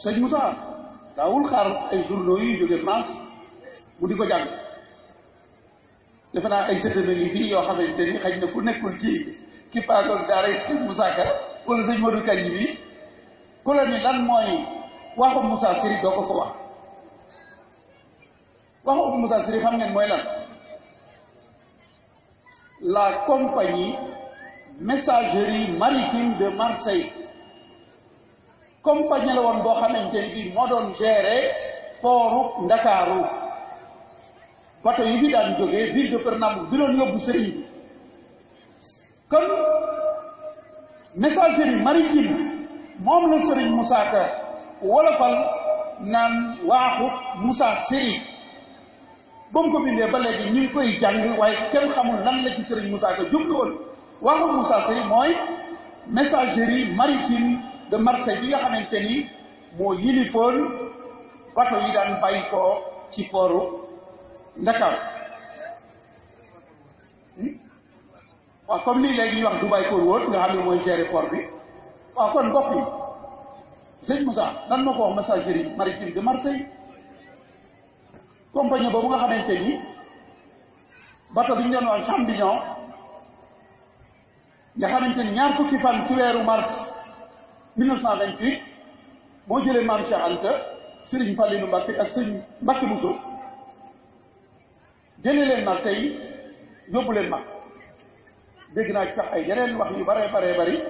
sëñ Moussa daawul xaar ay journaux yu jóge France mu di ko jàng defe naa ay sëtëna yi fii yoo xamante ni xëy na ku nekkul ci ki paagoog daara sëñ Moussa Ka wala sëñ Modou Kañ bi ku la ni lan mooy waxu Moussa Siri doo ko wax waxu Moussa Siri xam ngeen mooy lan la compagnie messagerie maritime de Marseille compagnie la woon boo xamante ni bii moo doon gérer pooru Ndakaaru bateau yi fi daan jógee ville de Pernambouc bi doon yóbbu sëriñ bi kon messagerie maritime moom la sëriñ Moussa Ka wolofal naan waaxu Moussa Siri ba mu ko bindee ba léegi ñu ngi koy jàng waaye kenn xamul lan la ci Serigne Moussa Ka jublu woon waxu Moussa Siri mooy messagerie maritime de Marseille bi nga xamante ni moo yilifoon bateau yi daan bàyyi ko ci pooru Ndakaaru waaw comme lii léegi ñuy wax Dubai Port World nga xam ne mooy gérer port bi waaw kon mbokk yi sëñ Moussa lan moo ko wax messagerie maritime de Marseille compagnie boobu nga xamante ni bateau bi ñu doon wax Champignon nga xamante ni ñaar fukki fan ci weeru mars 1928 moo jëlee maam Cheikh Anta Serigne Fallilou Mbacké ak Serigne Mbacké Bousso jëlee leen Marseille yóbbu leen mag dégg naa ci sax ay yeneen wax yu bare bari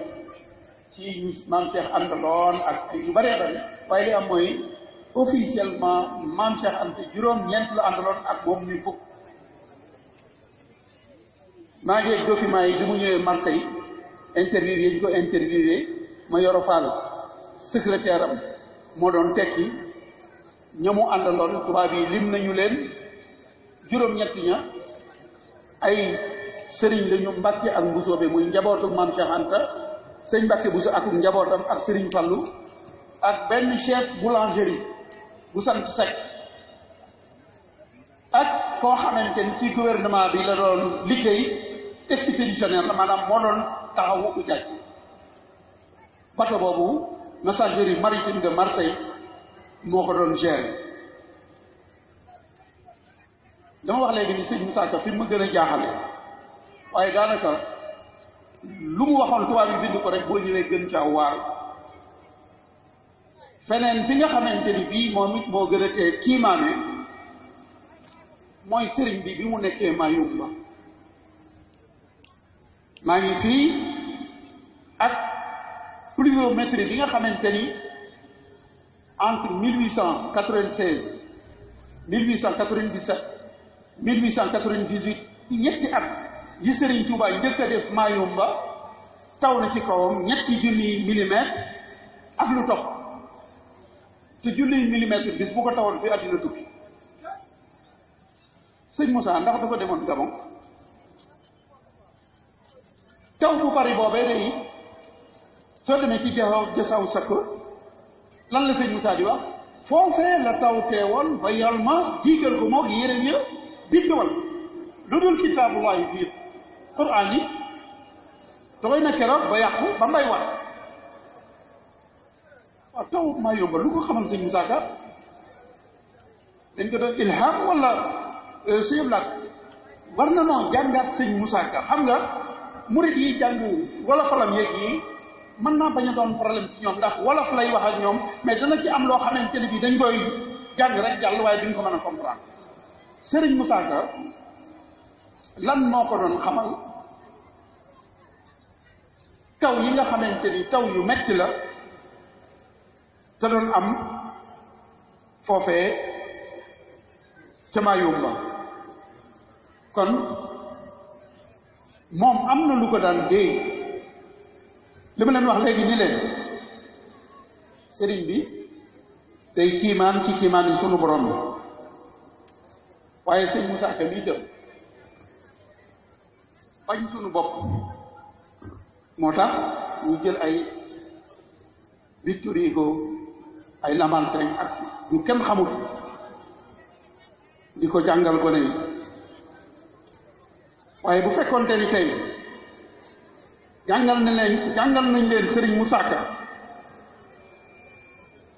ci ñu maam Cheikh àndaloon ak yu bare bari waaye li am mooy officiellement maam Cheikh Anta juróom-ñeent la àndaloon ak moom ni fukk maa ngi document yi bi mu ñëwee Marseille interview yi ñu ko interviewé ma Yoro Fall secrétaire am moo doon tekki ñamu àndaloon tubaab yi lim nañu leen juróom-ñett ña ay sëriñ lañu Mbàkke ak Mbusoobe muy njabootu Maam Cheikh Anta sëñ Mbàkke Buso ak njabootam ak sëriñ Fallu ak benn chef boulangerie bu sant Seck ak koo xamante ni ci gouvernement bi la doon liggéey expéditionnaire la maanaam moo doon taxawu ujaaj bateau boobu messagerie maritime de Marseille moo ko doon gérer dama wax léegi ni sëñ Moussa Ka fi mu gën a jaaxale waaye daanaka lu mu waxoon tubaab yi bind ko rek boo ñëwee gën caa waar feneen fi nga xamante ni bii moom it moo gën a tee kiimaane mooy sëriñ bi mu nekkee Mayumba maa ngi fii ak pluviométrie bi nga xamante ni entre 1896 1897 1898 ñetti at yi Serigne Touba njëkk a def Mayumba taw na ci kawam 3 millimètres ak lu topp te 1 millimètre bis bu ko tawoon fi àddina tukki sëñ Moussa ndax dafa demoon Gabon taw bu bari boobee day soo demee ci jasaw sakk lan la sëñ Moussa di wax foofee la taw teewoon ba yal ma jiital ko moog yéreem ya diggawal lu dul kitaabullahi fii Qur'an yi doxoy na keroog ba yàqu ba mbay war waaw taw Mayumba lu ko xamal sëñ Moussa Ka dañ ko doon ilham wala sëñ Black war na noo jàngaat sëñ Moussa Ka xam nga murid yi jàng wala falam yeeg yi mën naa bañ a doon problème ci ñoom ndax wolof lay wax ak ñoom mais dana ci am loo xamante ne bii dañ koy jàng rek jàll waaye duñ ko mën a comprendre Serigne Moussa Ka lan moo ko doon xamal taw yi nga xamante ni taw yu metti la te doon am foofee ca Mayumba kon moom am na lu ko daan dee li ma leen wax léegi ni leen sëriñ bi day kiimaan ci kiimaan yi sunu borom bi waaye sëñ Moussa Ka mii tam bañ sunu bopp moo tax ñu jël ay Victor Hugo ay Lamartine ak ñu kenn xamul di ko jàngal gone yi waaye bu fekkoonte ni tey jàngal nañ leen Serigne Moussa Ka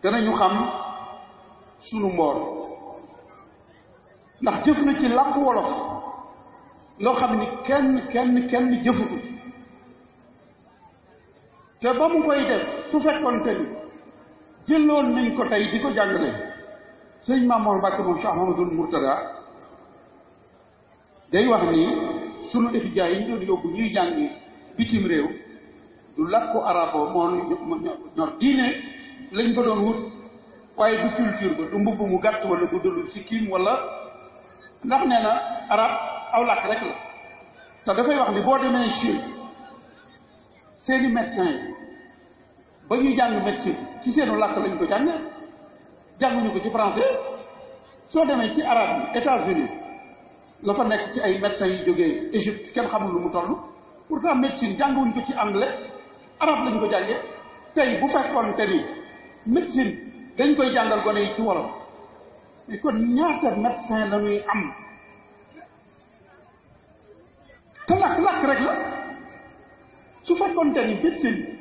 danañu xam sunu mboor ndax jëf na ci làkk wolof loo xam ni kenn jëfutu te ba mu koy def su fekkoonte ni jëloon nañ ko tey di ko jàngale sëñ Mamour Mbacke moom Cheikh Mamadou Mourtada day wax ni sunu étudiants yi ñu doon yóbbu ñuy jàngi bitim réew du làkku arabo moo ñor diine lañ fa doon wut waaye du culture ba du mbubb mu gàtt wala guddalul sikkim wala ndax nee na arab aw làkk rek la te dafay wax ni boo demee Chine seeni médecin yi ba ñuy jàng médecine ci seenu làkk lañ ko jànguñu ko ci français soo demee ci arabe yi États-Unis la fa nekk ci ay médecins yi jógee Égypte kenn xamul lu mu toll pourtant médecine jànguwuñ ko ci anglais arabe lañ ko jàngee tey bu fekkoon te ni médecine dañ koy jàngal gone yi ci wolof mais kon ñaata médecin la ñuy am te làkk rek la su fekkoon te ni médecine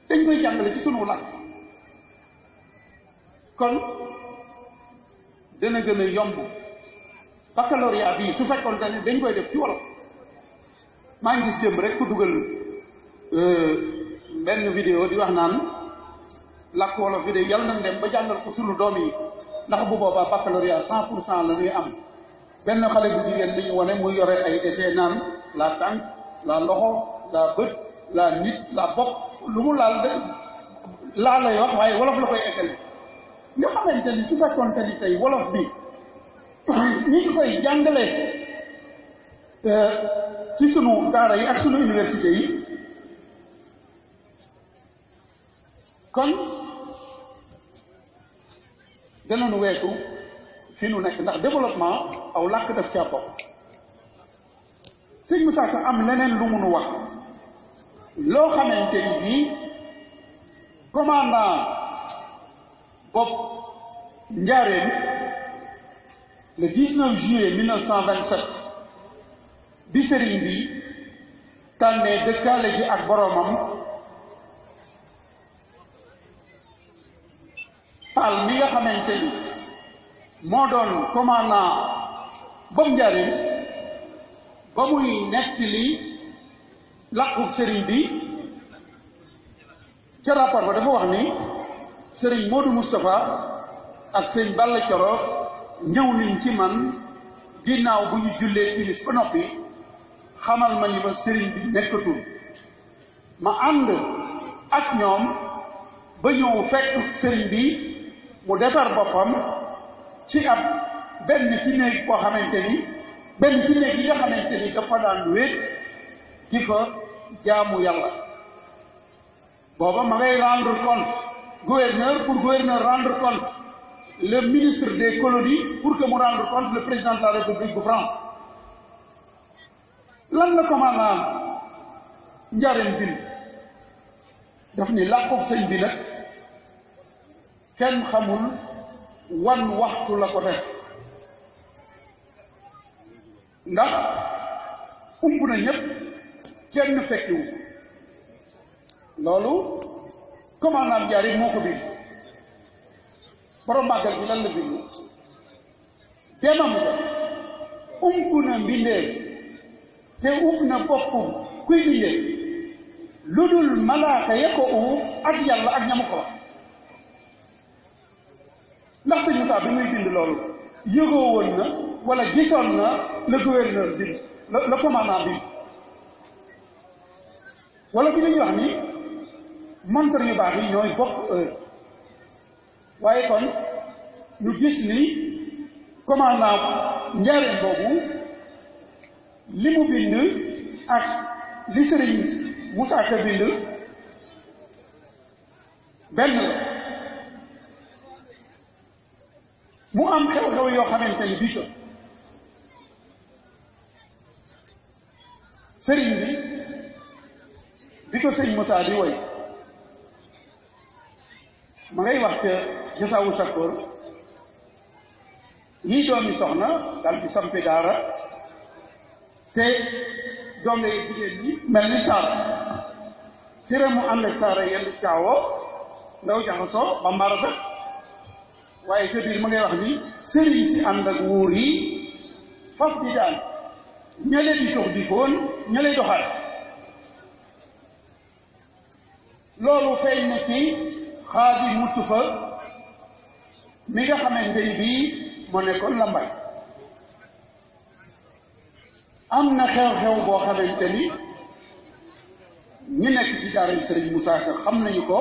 dañ koy jàngale ci sunu làkk kon dana gën a yomb baccalauréat bii su fekkoon te ni dañ koy def ci wolof maa ngi gis démb rek ku dugal benn vidéo di wax naan làkk wolof bi de yàlla nañ dem ba jàngal ko sunu doom yi ndax bu boobaa baccalauréat 100% la ñuy am benn xale bu jigéen li ñu wane muy yore ay essai naan la tànk la loxo la bët la nit la bopp lu mu laal de laa lay wax waaye wolof la koy eggale nga xamante ni su fekkoon te ni tey wolof bi ñi koy jàngale ci sunu daara yi ak sunu université yi kon danañu weesu fi nu nekk ndax développement aw làkk def ca bokk. sëñ Moussa Ka am leneen lu munu wax loo xamante ni bii commandant bopp Njaaréem le 19 juillet 1927 bi sëriñ bi tànnee dëkkaale ji ak boroomam Paal mi nga xamante ni moo doon commandant boobu Njaaréem ba muy nettali làqu sëriñ bi ca rapport ba dafa wax ni sëriñ Modou Moustapha ak sëriñ Balla Coro ñëw nañ ci man ginnaaw bu ñu jullee timis ba noppi xamal ma ni ma sëriñ bi nekkatul ma ànd ak ñoom ba ñëw fekk sëriñ bi mu defar boppam ci ab benn ci néeg boo xamante ni benn ci néeg yi nga xamante ni dafa daan wéet di fa jaamu yàlla booba ma ngay rendre compte gouverneur pour gouverneur rendre compte le ministre des colonies pour que mu rendre compte le président de la République bu France lan la commandant Njaaréem bind daf ni làqu sëñ bi nag kenn xamul wan waxtu la ko def ndax ump na ñëpp kenn fekkiwu loolu commandant Njaaréem moo ko bind borom màggal bi lan la bind demam ko ump na mbindeef te ub na bopp kuy bindee lu dul malaaka ya ko uuf ak yàlla ak ñamu ko wax ndax sëñ Moussa bi muy bind loolu yëgoo woon na wala gisoon na le gouverneur bind le commandant bind wala fi dañuy wax ni montre yu baax yi ñooy bokk heure waaye kon ñu gis ni commandant Njaaréem boobu li mu bind ak li sëriñ Moussa Ka bind benn la mu am xew-xew yoo xamante ni bii ko sëriñ bi ko sëriñ Moussa di woy ma ngay wax ca Jasaawu Sakkoor yii doomi soxna dal di sampi daara te donge yi jigéen ñi mel ni saara sire mu ànd ak saara yenn caawo ndaw jaxasoo ba mbarata waaye ca biir ma ngay wax ni sëriñ si ànd ak wóor yi faf di daan ñale di tox di foon ñale doxal loolu feeñ na ci xaadi mutt fa mi nga xamante ni bii moo nekkoon Lambaay am na xew-xew boo xamante ni ñi nekk ci daara Sëriñ Moussa Ka xam nañu ko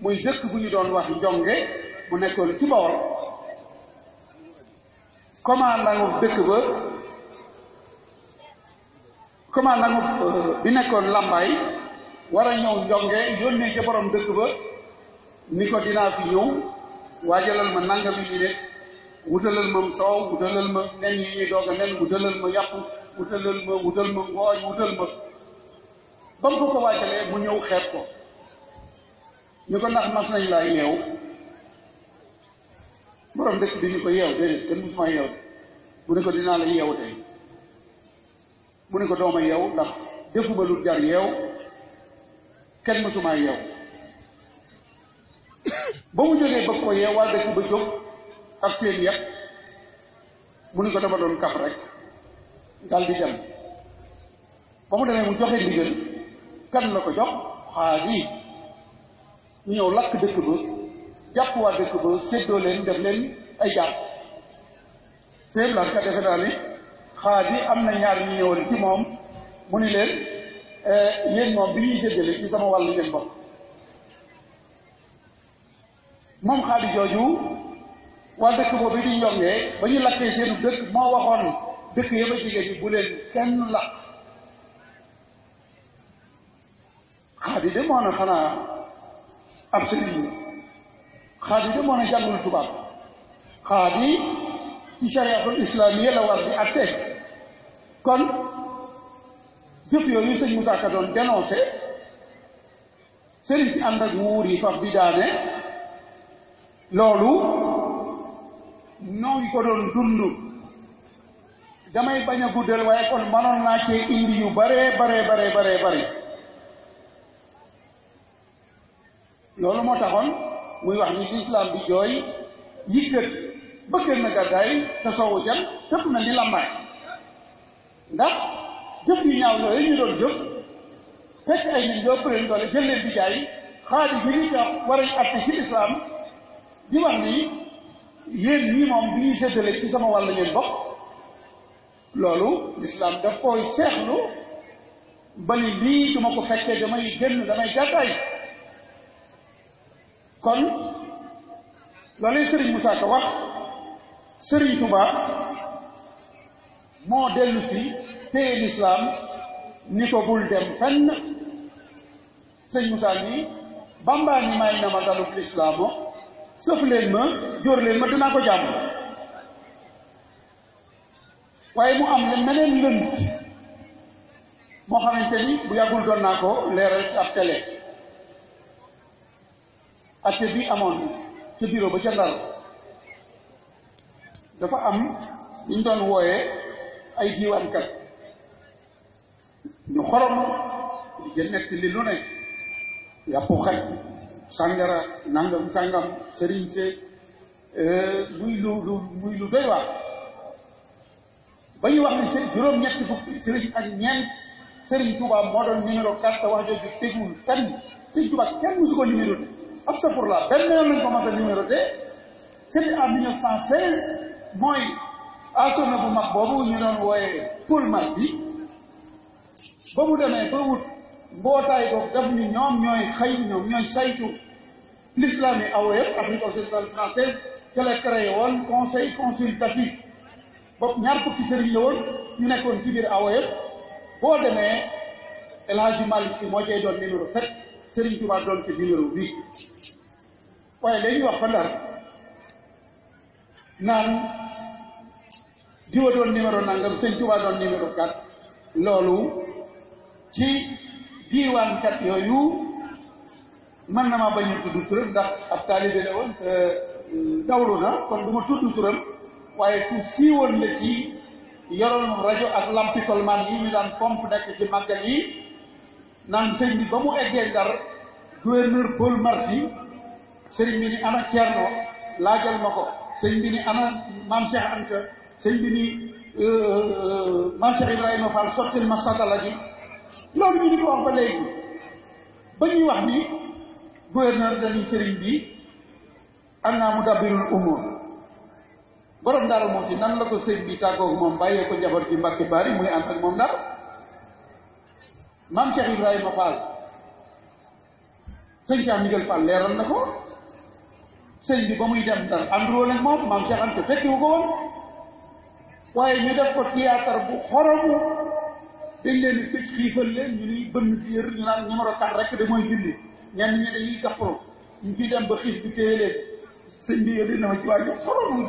muy dëkk bu ñu doon wax Njonge mu nekkoon ci Bawol commandant dëkk ba commandant bi nekkoon Lambaay war a ñëw Njonge yónnee ca borom dëkk ba ni ko dinaa fi ñëw waajalal ma nangami ñu ne wutalal ma soow wutalal ma nen yi ñuy doog a nen wutalal ma yàpp wutal ma ngooñ wutal ma ba mu ko waajalee mu ñëw xeeb ko ñu ko ndax mas nañ laa yeew borom dëkk bi ñu ko yeew déedéet kenn musuma yeew mu ne ko dinaa la yeew tey mu ne ko dooma yeew ndax defuma lu jar yeew kenn musuma yeew ba mu jógee bëgg ko yeew waa dëkk ba jóg ak seen yàq mu ni ko dama doon kaf rek dal di dem ba mu demee mu joxe ndigal kan la ko jox xaadi ñu ñëw lakk dëkk ba jàpp waa dëkk ba séddoo leen def leen ay jàpp seen la ka defe naa ni xaadi am na ñaar ñu ñëwoon ci moom mu ni leen yéen moom bi ñuy séddale ci sama wàll ngeen bokk moom xaadi jooju waa dëkk boobu di Njongee ba ñu lakkee seenu dëkk moo waxoon dëkk yëpp a jigéen ñi bu leen kenn lakk xaadi de moo na xanaa ab sëriñ xaadi de moo ne jàngul tubaab xaadi ci chariatul islamiyya la war di atte kon jëf yooyu sëñ Moussa Ka doon dénoncé sëriñ si ànd ak wuur yi faf di daane loolu noo ngi ko doon dund damay bañ a guddal waaye kon manoon naa cee indi yu bare loolu moo taxoon muy wax ni lislaam bi jooy yëkkat bëgg na gàddaay te soowu jant sëpp na ni làmbaay ndax jëf yu ñaaw yooyu ñu doon jëf fekk ay nit ñoo ëpp leen doole jël leen di jaay xaadi bi ñu jox war a atte ci lislaam di wax ni yéen ñii moom bi ñuy séddale ci sama wàll ngeen bokk loolu lislaam daf koy seexlu ba ni lii duma ko fekkee damay génn damay gàddaay kon loolu Serigne Moussa Ka wax Serigne Touba moo dellu si téye lislaam ni ko bul dem fenn sëñ Moussa ni Bamba ni may na ma dalub lislaamo sëf leen ma jóor leen ma dinaa ko jàmm waaye mu am leen meneen lënt moo xamante ni bu yàggul doon naa ko leeral ci ab télé atte bi amoon ca bureau ba ca Ndar dafa am ñu doon wooyee ay diiwaankat ñu xorom di jël nekk li lu ne yàppu xaj sàngara nangam sàngam sëriñ se muy lu doy waar ba ñu wax ni juróom-ñetti fukki sëriñ ak ñeent Sëriñ Tuubaa moo doon numéro 4 te wax jooju tegul fenn Sëriñ Tuubaa kenn musu ko numéroté astafurlah benn yoon lañ ko mas a numéroté c'était en 1916 mooy asona bu mag boobu ñu doon wooyee Paul Marty ba mu demee ba wut mbootaay boobu daf ni ñoom ñooy saytu l'islam yi AOF Afrique occidentale française ca la créé woon conseil consultatif boobu ñaar fukki sëriñ la woon ñu nekkoon ci biir AOF boo demee El Hadji Malick Sy moo cay doon numéro 7 Serigne Touba doon ci numéro 8 waaye léegi wax fa Ndar naan diwa doon numéro nangam Serigne Touba doon numéro 4 loolu ci diiwaankat yooyu mën na maa bañ a tudd turam ndax ab taalibe la woon dawlu na kon du ma tudd turam waaye ku siiwoon la ci yoroon rajo ak lampitol man yi ñu daan pompe nekk ci màggal yi naan sëñ bi ba mu eggee Ndar gouverneur Paul Marty sëriñ bi ni ana Thierno laajal ma ko sëñ bi ni ana maam Cheikh Anta sëñ bi ni maam Cheikh Ibrahima Fall sottil ma satala ji loolu ñu di ko wax ba léegi ba ñuy wax ni gouverneur dañuy sëriñ bi am naa mu dabbirul umur borom Daaru Muxti nan la ko sëriñ bi tàggoog moom bàyyee ko njaboot ci Mbàkke Bari muy ànd ak moom Ndar maam Cheikh Ibrahima Fall sëñ Cheikh Miguel Fall leeral na ko sëñ bi ba muy dem Ndar àndul woon ak moom maam Cheikh Anta fekkiwu ko woon waaye ñu def ko théâtre bu xoromu dañ leen di tëj xiifal leen ñu ni bënn biir ñu naan numéro 4 rek de mooy julli ñenn ñi dañuy gappro ñu fi dem ba xiif bi téye leen sëñ bi yónnee na ma ci waaye xoromu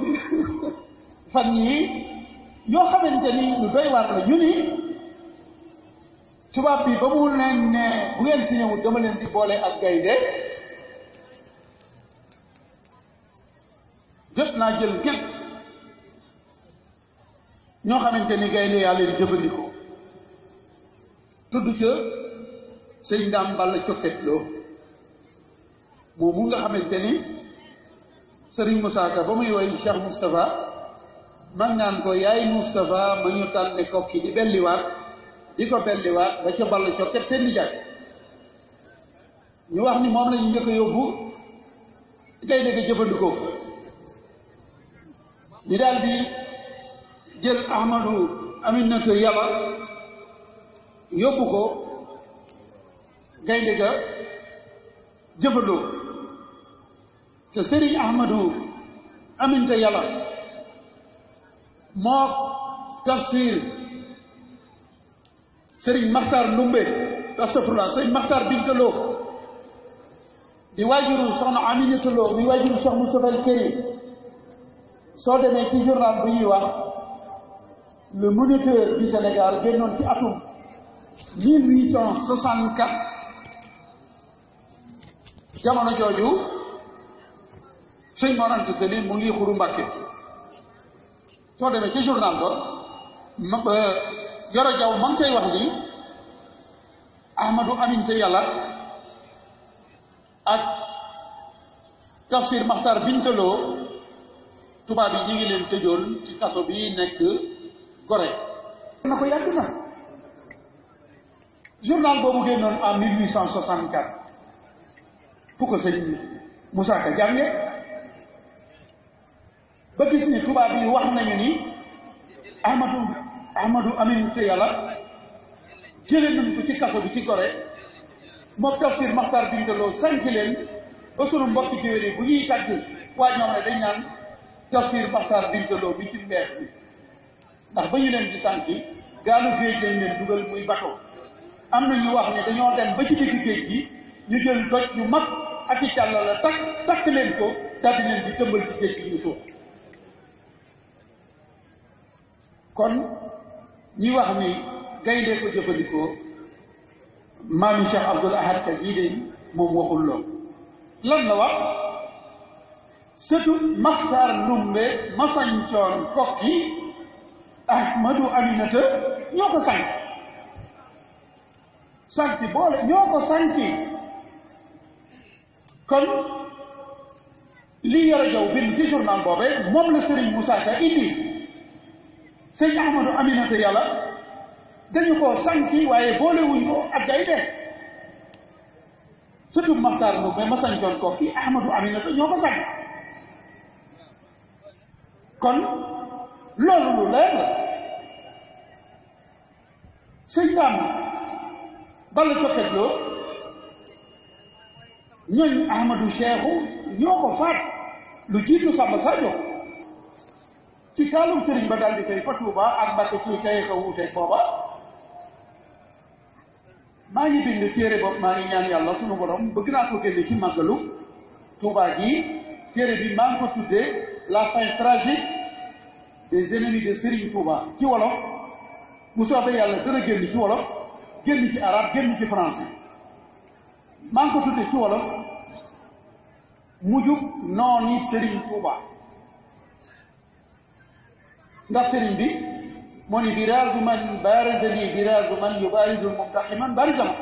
fan yii yoo xamante ni lu doy waar la ñu ni tubaab bi ba mu leen ne bu ngeen si ñëwut dama leen di boole ak gaynde jot naa jël gétt ñoo xamante ni gaynde yaa leen jëfandikoo tudd ca sëñ Ndaam Balla Cokket Lo moom mu nga xamante ni Serigne Moussa Ka ba muy woy Cheikh Moustapha man naan ko yaay Moustapha ma ñu tànne kokki di belliwaat di ko belliwaat ba ca Balla Cokket seen di jàkk ñu wax ni moom la ñu njëkk a yóbbu gaynde ga jëfandikoo ñi daal di jël Ahmadou Aminata Yaba yóbbu ko gaynde ga jëfandoo te Serigne Ahmadou Aminata Yaba moo tafsir Serigne Makhtar Ndumbe astafurlah Serigne Makhtar Bintaloo di waajuru soxna Aminata Lo mi waajuru Cheikh Moustapha al Karim soo demee ci journal bu ñuy wax le Moniteur du Sénégal génnoon ci atum 1864 jamono jooju sëñ Mor Anta Sali mu ngi Xuru Mbàkke soo demee ci journal ba Yoro Jaw ma ngi koy wax ni Ahmadou Aminta Yàlla ak Tafsir Maxtar Bintaloo tubaab yi ñu ngi leen tëjoon ci kaso bi nekk Gorée na ko yàgg na journal boobu génnoon en 1864 fu ko sëñ Moussa Ka jànge ba gis ni tubaab yi wax nañu ni Ahmadou Aminta Yàlla jëlee nañu ko ci kaso bi ci Gorée moom Tafsir Maxtar Bintaloo sànq leen ba sunu mbokki géwél yi bu ñuy tàgg waa ñoom ne dañ naan Tafsir Maxtar Bintaloo bi ci mbeex bi ndax ba ñu leen di sànq gaalu géej lañ leen dugal muy bateau am na ñu wax ne dañoo dem ba ci digg géej gi ñu jël doj yu mag ak i càll la takk leen ko daldi leen di tëmbal ci géej gi ñu suuf kon ñi wax ni gaynde ko jëfandikoo maami Cheikh Abdoul Ahad Ka jii de moom waxul lool lan la wax sëtu Maxtaar Ndumbe masañcoon kokki Ahmadou Aminata ñoo ko santi boole ñoo ko santi kon li Yoro Jaw bind ci journal boobee moom la Serigne Moussa Ka indi sëñ Ahmadou Aminata Yàlla dañu ko santi waaye boolewuñ ko ak gaynde sëtu Maxtaar Ndumbe masañcoon kokki Ahmadou Aminata ñoo ko santi kon loolu lu leer la sëñ Daam bala coxetloo ñooñ Ahmadou Cheikhou ñoo ko faat lu jiitu Samba Sadio ci kaalum sëriñ ba daal di koy fa Tuuba ak Mbàkke ci kay ko wuute booba maa ngi bind téere bopp maa ngi ñaan yàlla sunu borom bëgg naa ko génne ci màggalu Tuuba gi téere bi maa ngi ko tuddee la fin tragique des ennemis de Serigne Touba ci wolof bu soobee yàlla dana génn ci wolof génn ci arabe génn ci français maa ngi ko tuddee ci wolof mujjug nooni Serigne Touba ndax Serigne bi moo ni biraazu man baarazani biraazu man yubaarizu mumtaximan barizama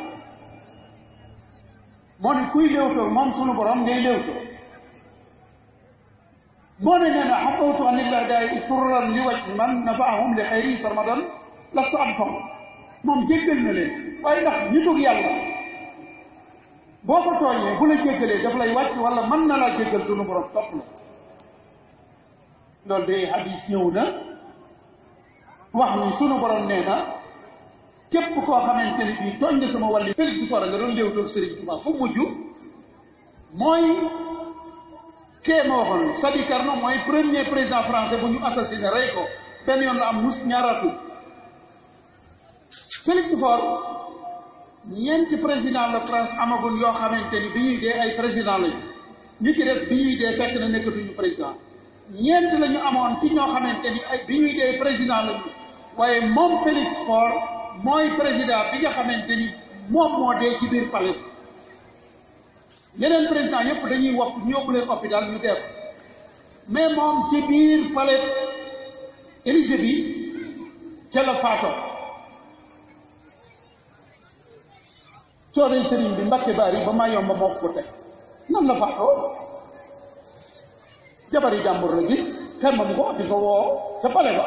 moo ni kuy léewtoo moom sunu borom ngay léewtoo moo ne nee na xafawtu an illah daay turran li wajhi man nafaahum li xayri sarmadan lastu anfam moom jéggal na leen waaye ndax nitug yàlla boo ko tooñee bu la jéggalee daf lay wàcc wala mën na laa jéggal sunu borom topp la loolu de hadis ñëw na wax ni sunu borom nee na képp koo xamante ni bii tooñ nga sama wàlli Félix Faura nga doon léewtoog Serigne Touba fu mujj mooy kee ma waxoon Sadi Carnot mooy premier président français bu ñu assassiné rey ko benn yoon la am mus ñaaraatu Félix Faure ñeenti président la France amagun yoo xamante ni bi ñuy dee ay président lañu ñi ci des bi ñuy dee fekk na nekkatuñu président ñeent la ñu amoon ci ñoo xamante ni ay bi ñuy dee président lañu waaye moom Félix Faure mooy président bi nga xamante ni moom moo dee ci biir palais yeneen président yëpp dañuy wopp ñu yóbbu leen hôpital ñu def mais moom ci biir palais Élysée bi ca la faatoo coodee sëriñ bi Mbàkke Baari ba maa yomba moo ko teg nan la faatoo jabari jàmbur la gis xel ma mu ko di ko woo ca palais ba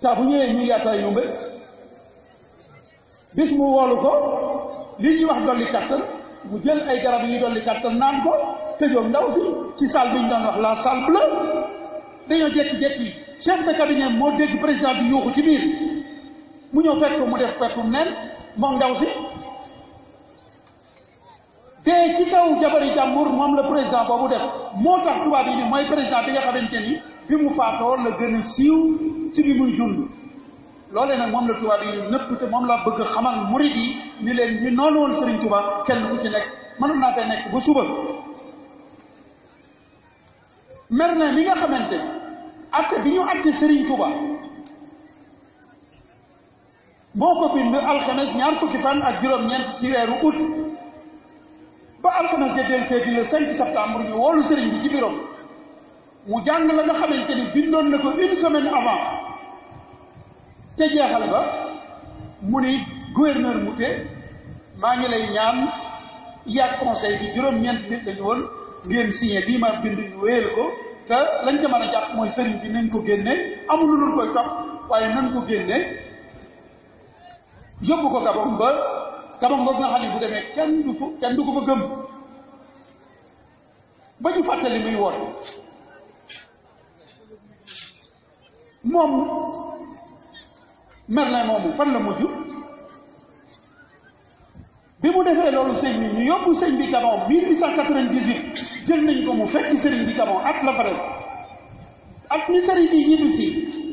saa bu ñëwee ñu yaataay yumbe bis mu woolu ko li ñuy wax dolli kàttan mu jël ay garab yi dolli kàttan naan ko tëjoog ndaw si ci salle bi ñu doon wax la salle bleue dañoo jékki-jékki chef de cabinet moo dégg président bi yuuxu ci biir mu ñëw fekk ko mu def peppum nen moom ndaw si te ci kaw jabari jàmbur moom la président boobu def moo tax tubaab yi ni mooy président bi nga xamante ni bi mu faatoo la gën a siiw ci bi muy dund loolee nag moom la tubaab yi nëpp te moom la bëgg xamal murid yi ni leen ñu noonu woon Serigne Touba kenn ku ci nekk mënoon naa fee nekk ba suba. Merlin mi nga xamante atte bi ñu atte Serigne Touba moo ko bind alxames ñaar fukki fan ak juróom-ñeent ci weeru août ba alxames ja del seeti le 5 septembre ñu woolu Serigne bi ci biirom mu jàng la nga xamante ni bindoon na ko une semaine avant te jeexal ba mu ni gouverneur Mouté maa ngi lay ñaan yàgg conseil bi juróom-ñeent nit lañu woon ngeen signé bii ma bind ñu wéyal ko te lañ ca mën a jàpp mooy sëriñ bi nañ ko génne amul lu koy topp waaye nañ ko génne yóbbu ko Gabon ba Gabon nga xam ne bu demee kenn du ko fa gëm ba ñu fàttali muy woote moom Merlin moomu fan la mujj bi mu defee loolu sëñ bi ñu yóbbu sëñ bi Gabon 1898 jël nañ ko mu fekk sëriñ bi Gabon at la fa def at mi sëriñ bi ñibbi si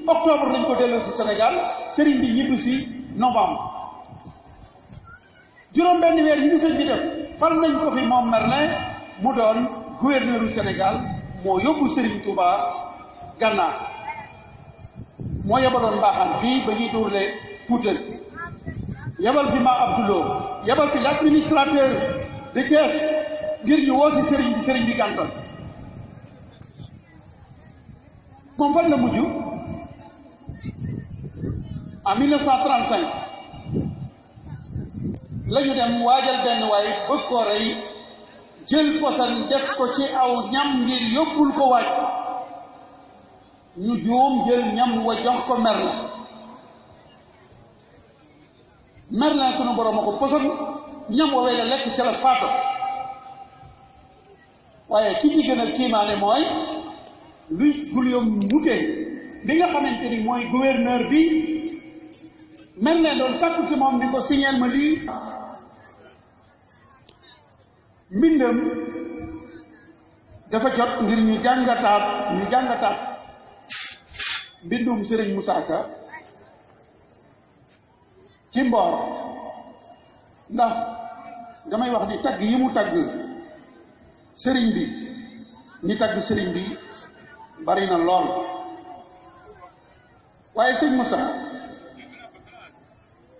octobre lañ ko delloo si Sénégal sëriñ bi ñibbi si novembre juróom benn weer yi ñu sëñ bi def fal nañ ko fi moom Merlin mu doon gouverneur du Sénégal moo yóbbu sëriñ Touba Gànnaar moo yebaloon mbaaxaan fii ba ñuy dóorle Poutelle yebal fi ma Abdoulou yebal fi l'administrateur de Thiès ngir ñu woo si sëriñ bi gàntal moom fan la mujj en 1935 la ñu dem waajal benn waaye bëgg koo rey jël posan def ko ci aw ñam ngir yóbbul ko waaj ñu juum jël ñam wa jox ko Merlin sunu borom a ko poson ñam woowee la lekk ca la faato waaye ki ci gën a kiimaane mooy Louis Guillaume Mouté bi nga xamante ni mooy gouverneur bi Merlin doon sàkku ci moom ni ko signeel ma lii mbindam dafa jot ngir ñu jàngataat mbindum Serigne Moussa Ka ci Mboor ndax damay wax ni tagg yi mu tagg sëriñ bi ñi tagg sëriñ bi bari na lool waaye sëñ Moussa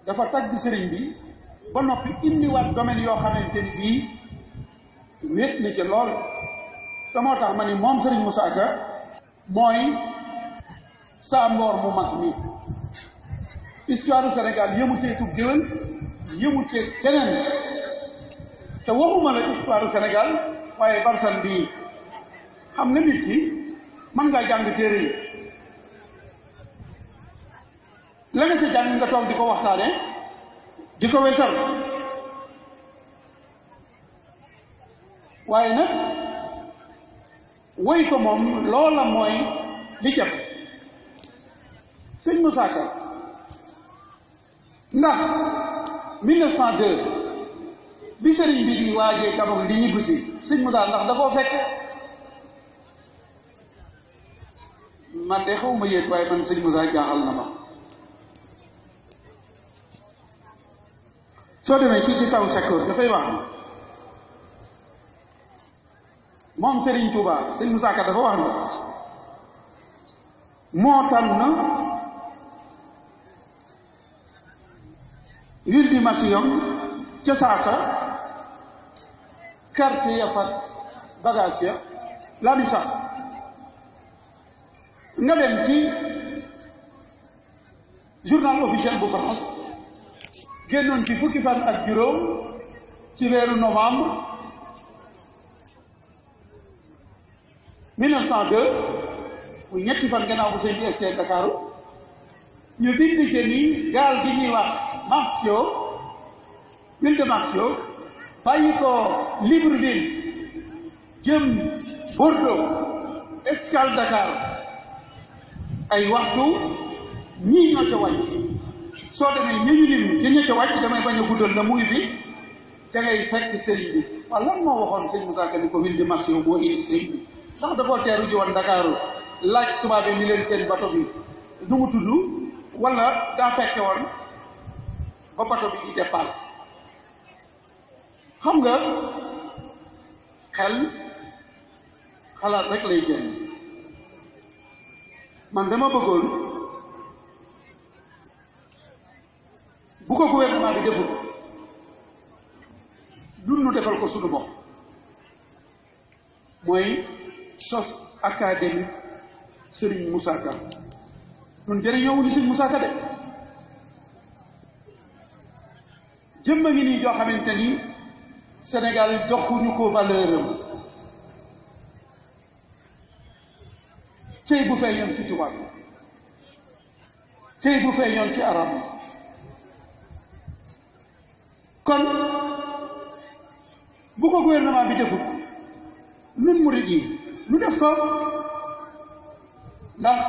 dafa tagg sëriñ bi ba noppi indiwaat domaine yoo xamante ni bii wéet na ci lool te moo tax ma ni moom sëriñ Moussa Ka mooy saa Mboor mu mag mi histoire du Sénégal yëmutee tub géwël yëmutee keneen te waxuma la histoire du Sénégal waaye barsan bii xam nga nit ki mën ngaa jàng téere yi la nga ca jàng nga toog di ko waxtaane di ko wéetal waaye nag woy ko moom loola mooy li jëf sëñ Moussa Ka ndax 1902 bi sëriñ bi di waajee Gabon di ñibbi si sëñ Moussa ndax dafoo fekk man de xaw ma yéet waaye man sëñ Moussa jaaxal na ma soo demee ci saw secteur dafay wax moom Serigne Touba sëñ Moussa Ka dafa wax na moo tànn ultimation ca saasa carte ya fat bagage ya la mi sax nga dem ci journal officiel bu France génnoon ci fukki fan ak juróom ci weeru novembre 1902 mu ñetti fan gannaaw bu sëñ bi egg Dakar ñu bind ci ni gaal gi ñuy wax Marcio ville de Marcio bàyyi ko Libreville jëm Bordeaux escale Dakar ay waxtu ñii ñoo ca wàcc soo demee ñu lim ci ña ca wàcc damay bañ a guddal na muy fi da ngay fekk sëriñ bi waaw lan moo waxoon sëñ Moussa Ka ni ko ville de Marcio moo indi sëriñ bi ndax dafa teeru ji woon Dakaaru laaj tubaab yi ni leen seen bato bi du mu tudd wala daa fekke woon ba bato bi di départ xam nga xel xalaat rek lay jëriñ man dama bëggoon bu ko gouvernement bi deful dun nu defal ko suñu bopp mooy sos académie Serigne Moussa Ka ñun jëriñoo wuñu Serigne Moussa Ka de jëmba ngi nii joo xamante ni Sénégal joxuñu ko valeur am cey bu feeñoon ci tubaab cey bu feeñoon ci arab kon bu ko gouvernement bi defut nun murid yi nu def ko ndax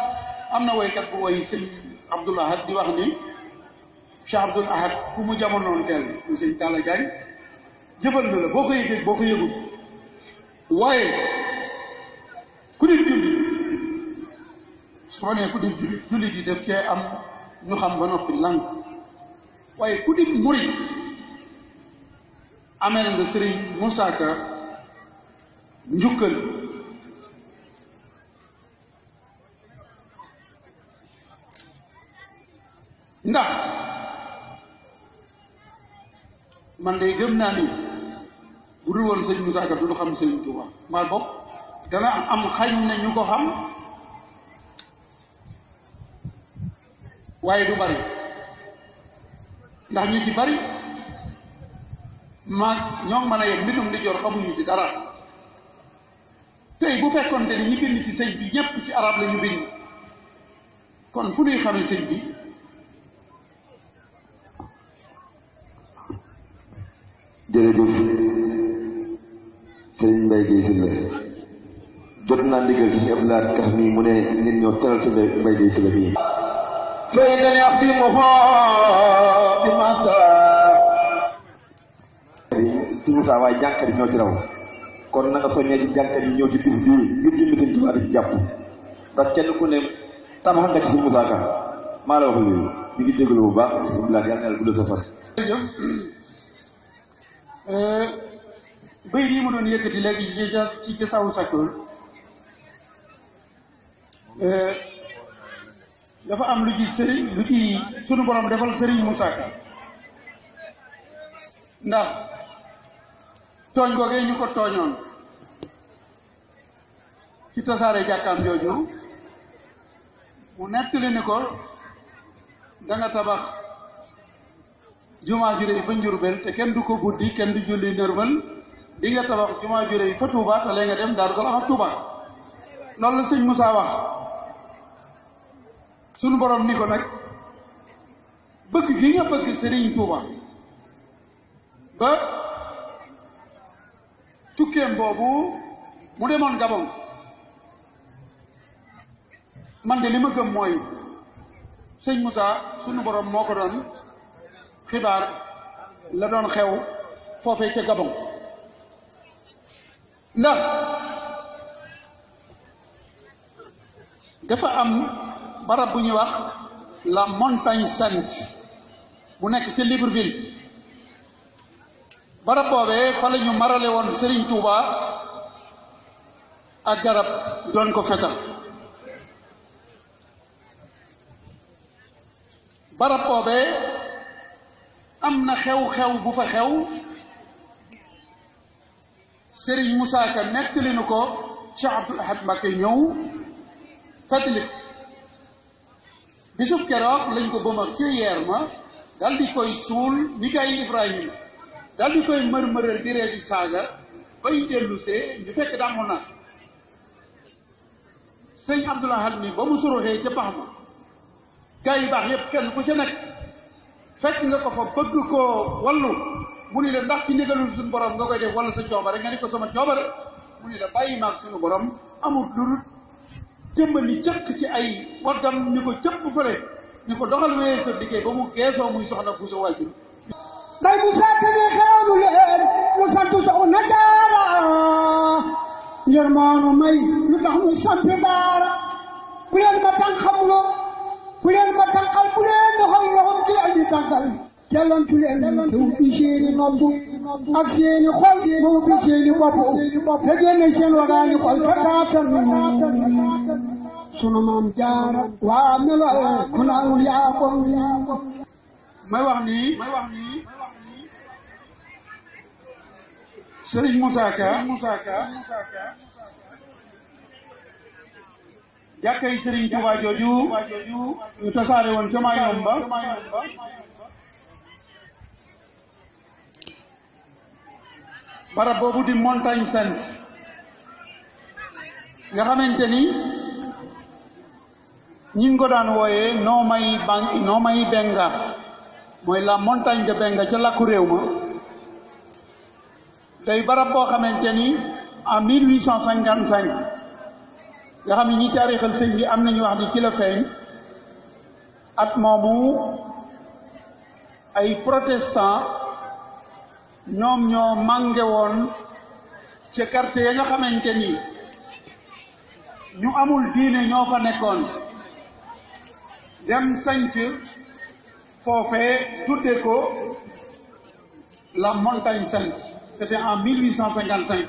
am na woykat bu woy sëñ Abdoul Ahad di wax ni Cheikh Abdoul Ahad ku mu jamonoon teel mu sëñ Talla Diagne jëfal na la boo ko yëgee boo ko yëgul waaye ku di julli soo nee ku di julli di def cee am ñu xam ba noppi lang waaye ku di murid amel nga Serigne Moussa Ka njukkal ndax man de gëm naa ni bu dul woon sëñ Moussa Ka du xam Serigne Touba maa bokk dana am xañ na ñu ko xam waaye du bari ndax ñu ci bari ñoo mën a yegg mbindum di jor xamuñu ci dara tey bu fekkoon te ni ñi bind ci sëñ bi ñépp ci arab la ñu bind kon fu ñuy xamee sëñ bi jërëjëf sëriñ Mbaye Guèye Sylla jot naa ndigal ci Abdou Lahad Ka mi mu ne nit ñoo teral ci Mbaye Guèye Sylla bii سيدنا يخدمه بمسا ci Moussa waaye jànkat yi ñoo ci raw kon na nga soññee ci jànkat yi ñëw ci bis bii ngir jëmmi sëñ Tuubaa di ci jàpp ndax kenn ku ne tabax nga ci si Moussa Ka maa la wax loolu ñu ngi jégalu bu baax si Abdou Lahad yàlla na yàlla guddal sa fan. bëy yi mu doon yëkkati léegi ci Jasaawu Sakoor dafa am lu ci sunu borom defal Serigne Moussa Ka ndax tooñ googee ñu ko tooñoon ci tasaare jàkkaam jooju mu nettali ni ko danga tabax jumaa ju réy fa Njurbel te kenn du ko buddi kenn du julli nërmal di nga tabax jumaa ju réy fa Touba te léegi nga dem Daaru Salaam ak Touba loolu la sëñ Moussa wax sunu borom ni ko nag bëgg gi nga bëgg Serigne Touba ba tukkeem boobu mu demoon Gabon man de li ma gëm mooy sëñ Moussa sunu borom moo ko doon xibaar la doon xew foofee ca Gabon ndax dafa am barab bu ñuy wax la montagne sainte bu nekk ca Libreville barab boobee fa la ñu marale woon Serigne Touba ak garab doon ko fetal barab boobee am na xew-xew bu fa xew Serigne Moussa Ka nettali nu ko Cheikh Abdoul Ahad Mbacké ñëw fàttali bisub keroog lañ ko bëma ci yeer ma dal di koy suul ni kay Ibrahima dal di koy mër-mëral di ree di saaga bay dellu see ñu fekk daa amoon na sëñ Abdoul Ahad mi ba mu suruxee ca pax ma gaa yi baax yépp kenn ku ca nekk fekk nga ko fa bëgg koo wallu mu ni la ndax ci ndigalul suñu borom nga koy def wala sa coobare nga ni ko sama coobare mu ni la bàyyi maag suñu borom amul lu jëmba ni jëkk ci ay waggam ñu ko jëpp fële ñu ko doxal wéyee sa liggéey ba mu geesoo muy soxna bu sa wàjjur day bu saatane xewlu leen mu sant soxna Jaara ngir moonu may lu tax mu sampi daara bu leen ma tànqamloo bu leen ma tànqal bu leen ma xoy loxom ci ay di tànqal kellantu leen te ubbi seeni nopp ak seeni xol ba ubbi seeni bopp te génne seen wagaani xol te taatan sunu maam jaara waa melo ku naawul yaa ko may wax nii Serigne Moussa Ka jàkkay Serigne Touba jooju ñu tasaare woon ca Mayumba barab boobu di Montagne Sainte nga xamante ni ñi ngi ko daan wooyee noo may benga mooy la montagne de Benga ca lakku réew ma day barab boo xamante ni en 1855 nga xam ne ñi taarixal sëñ bi am nañu wax ni ci la feeñ at moomu ay protestant ñoom ñoo mànge woon ci quartier ya nga xamante ni ñu amul diine ñoo fa nekkoon dem sanc foofee tudde ko la Montagne Sainte c'était en 1855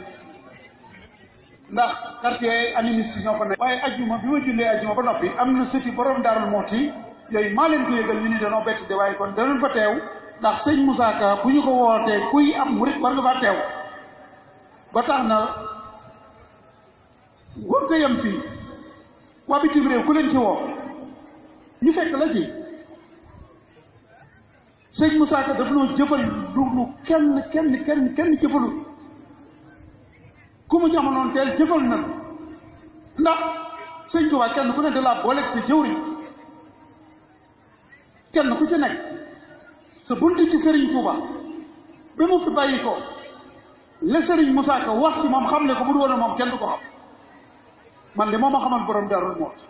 ndax quartier animiste ñoo fa nekk waaye ajjuma bi ma jullee ajjuma ba noppi am na sëti borom Daarul Muxti yooyu maa leen ko yëgal ñu ni danoo bett de waaye kon danañ fa teew ndax sëñ Moussa Ka bu ñu ko wootee kuy am murit war nga fa teew ba tax na wër ko yem fii waa bitim réew ku leen ci woo ñu fekk la ci sëñ Moussa Ka daf noo jëfal lu kenn jëfalul ku mu jamonoon teel jëfal na ndax sëñ Tuubaa kenn ku ne da laa booleeg sa jëwriñ kenn ku ci nekk sa bunti ci Sëriñ Tuubaa bi mu fi bàyyi ko la Sëriñ Moussa Ka wax ci moom xam ne ko bu du woon moom kenn du ko xam man de moom ma xamal borom Daaru Muxti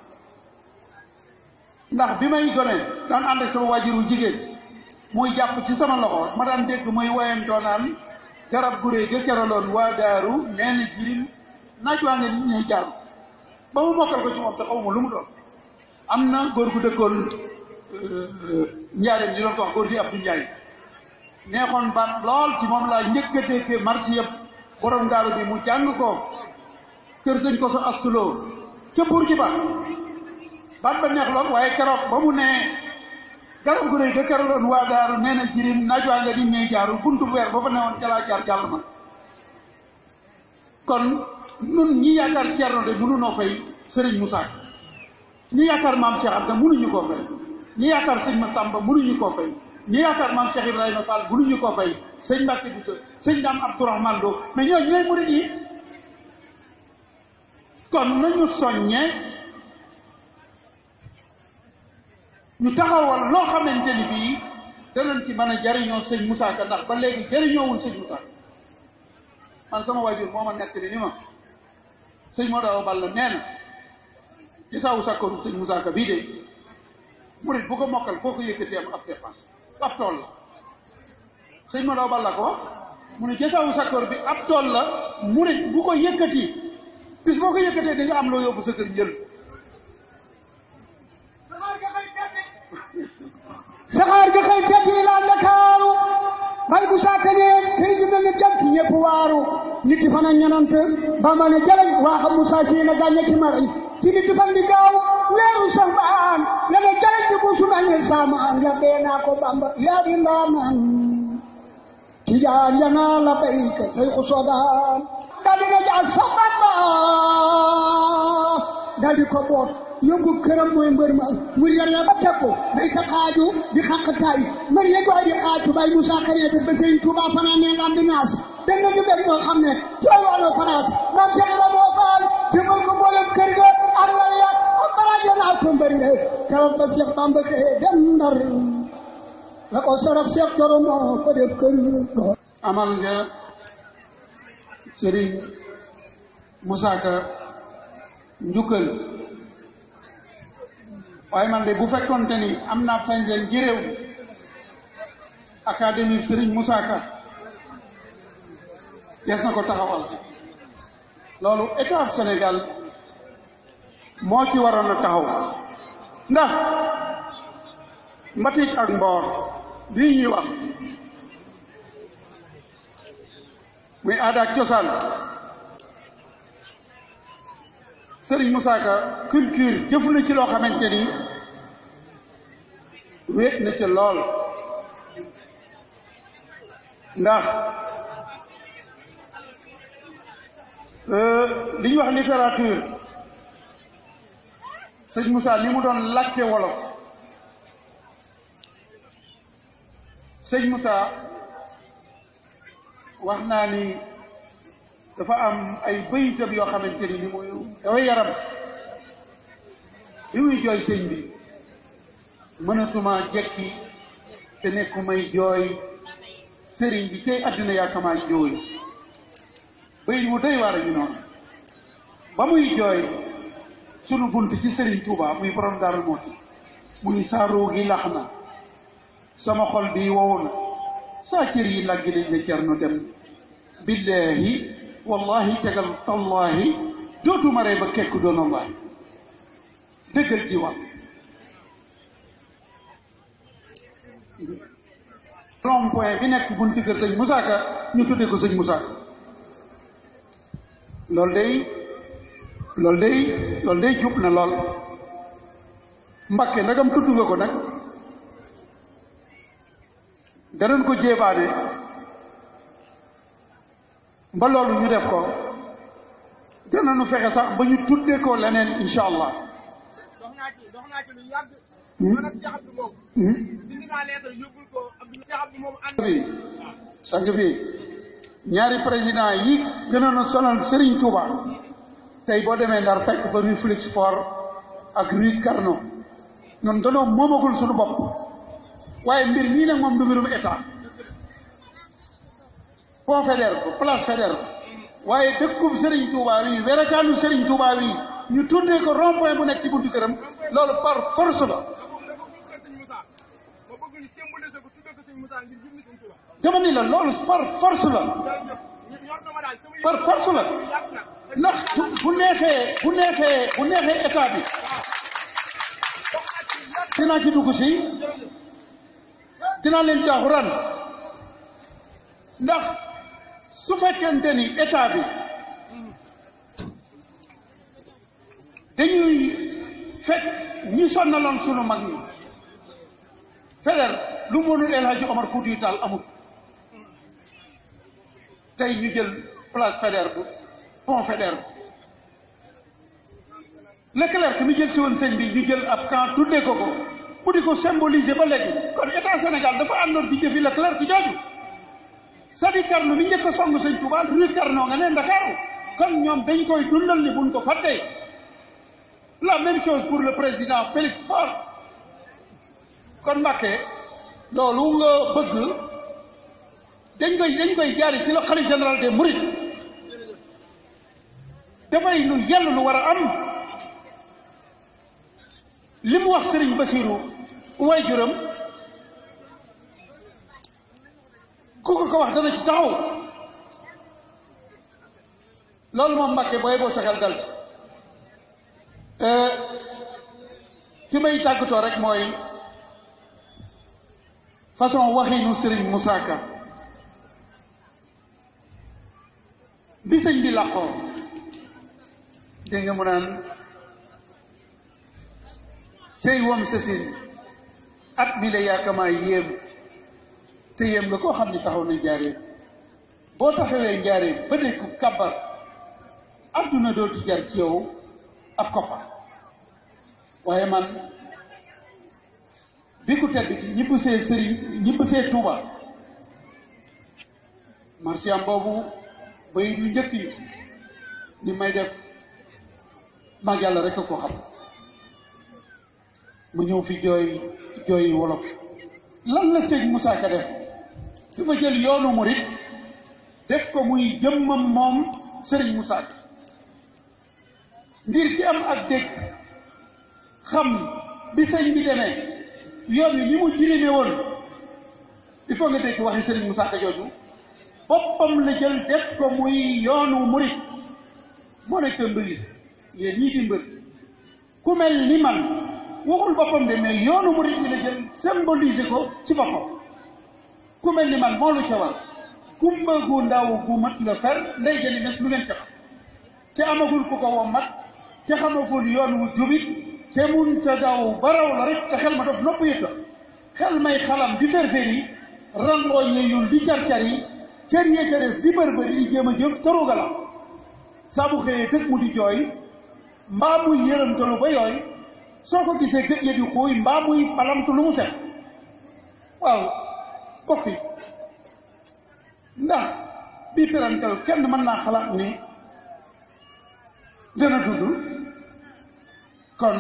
ndax bi may gone daan ànd ak sama waajuru jigéen muy jàpp ci sama loxo ma daan dégg muy woyantoo naan garab gu réy ga keraloon waa daaru nee na jirim naaj waa ngeen ñuy jaar ba mu mokkal ko ci moom te xawma lu mu doon am na góor gu dëkkoon njaareem ñu doon ko wax góor gi Abdou Ndiaye neexoon baat lool ci moom laa njëkk a déggee marché yëpp borom daaru bi mu jàng ko kër sëñ ko sa astuloo ca buur ji baat ba neex lool waaye keroog ba mu nee garab gu rëy ga keraloon waa daaru nee na jirim naaj waa nga di ñuy jaaru buntu weer ba fa newoon ca laa jaar jàll ma kon nun ñi yaakaar Ceerno de mënunoo fay Sëriñ Moussa ñi yaakaar maam Cheikh Anta mënuñu koo fay ñi yaakaar sëñ Massamba mënuñu koo fay ñi yaakaar maam Cheikh Ibrahima Fall mënuñu koo fay sëñ Mbacke Bousso sëñ Dame Abdourahmane Lo mais ñooñu ñooy murid yi kon nañu soññee ñu taxawal loo xamante ni bii danañ ci mën a jariñoo sëñ Moussa Ka ndax ba léegi jariñoowul sëñ Moussa Ka man sama waajur moo ma nekk ni ma sëñ moo daaw bal la nee na ci sawu sakkoru sëñ Moussa Ka bii de murit bu ko mokkal foo ko yëkkati am ab dépense ab tool la sëñ moo daaw bal la ko wax mu ne ci sawu sakkor bi ab tool la murit bu ko yëkkati bis boo ko yëkkatee da nga am loo yóbbu sa kër njël saxaar ga xëy fekk yi laan Ndakaaru bay bu sàkkanee tey ju mel ni jant ñëpp waaru nit fan ak ñanant ba ma ne jalañ waa xam Moussa si na gàññe ci mari ci nit fan di gaaw weeru Safaan la ne jalañ di bu su mel ni saamaan la bee naa ko Bamba yaa di ndaamaan tijaan ya naa la bayka sayxu sodaan dal di nga jaar sa Bamba dal di ko boot yóbbu këram mooy mbër ma mu yore ba teg ko day sa xaaju di xàqtaay mbër ya doy di xaaju bay Moussa Kane bi ba Sëriñ Tuuba fanaan ne l'ambulance dégg nga ñu benn ñoo xam ne cooy wàllu France maam Cheikh Ibrahima moo faal ci mën ko mboolem kër ga ak la ya ak baraje naa ko mbër nga keroog ba Cheikh Bamba xëye dem Ndar la ko sorof Cheikh Coro moo ko def kër amal nga Sëriñ Moussa Ka njukkal waaye man de bu fekkonte ni am naa sañ-sañ ji réew académie Serigne Moussa Ka des na ko taxawal loolu état Sénégal moo ci waroon a taxaw ndax mbatit ak mboor bii ñuy wax muy aada ak cosaan Serigne Moussa Ka culture jëf na ci loo xamante ni wéet na ci lool ndax li ñuy wax littérature sëñ Moussa ni mu doon làkke wolof sëñ Moussa wax naa ni dafa am ay bëyitam yoo xamante ni muy dafay yaram bi muy jooy sëñ bi mënatuma jekki te nekku may jooy sëriñ bi cay àddina yaakamaa jooy bëy mu doy waar a ñu noonu ba muy jooy sunu bunt ci sëriñ Touba muy borom Daaru Muxti muy saaroo gi lax na sama xol bi wow na saa cër yi laggi dañ la cernu dem billahi wallahi tegal tallahi dootuma ree ba kekku doon wallahi dëggal ci wax rond point bi nekk bunti kër sëñ Moussa Ka ñu tuddee ko sëñ Moussa Ka loolu day jub na lool Mbakke ndagam tudd nga ko nag danañ ko jéebaane ba loolu ñu def ko danañu fexe sax ba ñu tuddee ko leneen insha allah dox naa ci lu yàgg man ak Cheikh Abdou moom dindi naa lettre yóbbul ko Cheikh Abdou moom ànd bi sang bi ñaari président yi gënoon a sonal Serigne Touba tey boo demee Ndar fekk fa rue Félix Faure ak rue Carnot ñun danoo moomagul suñu bopp waaye mbir mii nag moom du mbirum état pont Faidherbe ko place Faidherbe ko waaye dëkkub Serigne Touba wi werakaanu Serigne Touba wi ñu tuddee ko rond point bu nekk ci buntu këram loolu par force la dama ni la loolu par force la par force la ndax bu neexee état bi dinaa ci dugg si dinaa leen jaaxuraan ndax su fekkente ni état bi dañuy fekk ñi sonnaloon sunu mag ñi Faidherbe lu mënul El Hadji Omar Foutiyou Tall amul tey ñu jël place Faidherbe pont Faidherbe Leclerc mi jël si woon sëñ bi ñu jël ab camp tuddee ko mu di ko symboliser ba léegi kon état Sénégal dafa àndoon di jëfi Leclerc ci jooju Sadi Carnot mi njëkk a song sëñ Touba rue Carnot nga ne Ndakaaru kon ñoom dañ koy dundal ni buñ ko fàttee la même chose pour le président Félix Faure kon Mbacké loolu nga bëgg dañ koy jaari ci la khalife général des Mourides dafay lu yell lu war a am li mu wax Serigne Bassirou waajuram ku ko wax dana ci taxaw loolu moom Mbacké booy boo saxal dal fi may tàggatoo rek mooy façon waxinu Serigne Moussa Ka bi sëñ bi làqoo dégg nga mu naan sey wam sasin at mi la yaakamaa yéem te yéem nga koo xam ne taxaw na njaaree boo taxawee njaaree ba nekku kàbbar adduna dootu jar ci yow ab koppa waaye man bi ku tedd ñibbisee sëriñ ñibbisee Touba marsiyaam boobu bay lu njëkk yi ni may def mag yàlla rek a ko xam mu ñëw fi jooy wolof lan la sëñ Moussa Ka def dafa jël yoonu murit def ko muy jëmmam moom Serigne Moussa Ka ngir ki am ak dégg xam bi sëñ bi demee yoon wi ni mu jirime woon il faut nga dégg waxi Serigne Moussa Ka jooju boppam la jël def ko muy yoonu murit moo nekk mbir yéen ñii di mbër ku mel ni man waxul boppam de mais yoonu murit bi la jël symboliser ko ci boppam ku mel ni man moo lu ca war kumba gu ndaw gu mat la fer ndey jëli mes lu ngeen ca xam te amagul ku ko wommat te xamagul yoon wu jubit te mun ta daw baraw la rek te xel ma dof nopp yëg la xel may xalam di ferferi rangoo ñeyul di car-car yi cër yee ca des di bërbëri di jéem a jëf te ruuga la saa bu xëyee dëkk mu di jooy mbaa muy yërëmtalu ba yooy soo ko gisee gët ya di xuuy mbaa muy palamtu lu mu set waaw bokk yi ndax bii perantal kenn mën naa xalaat ni dana dund kon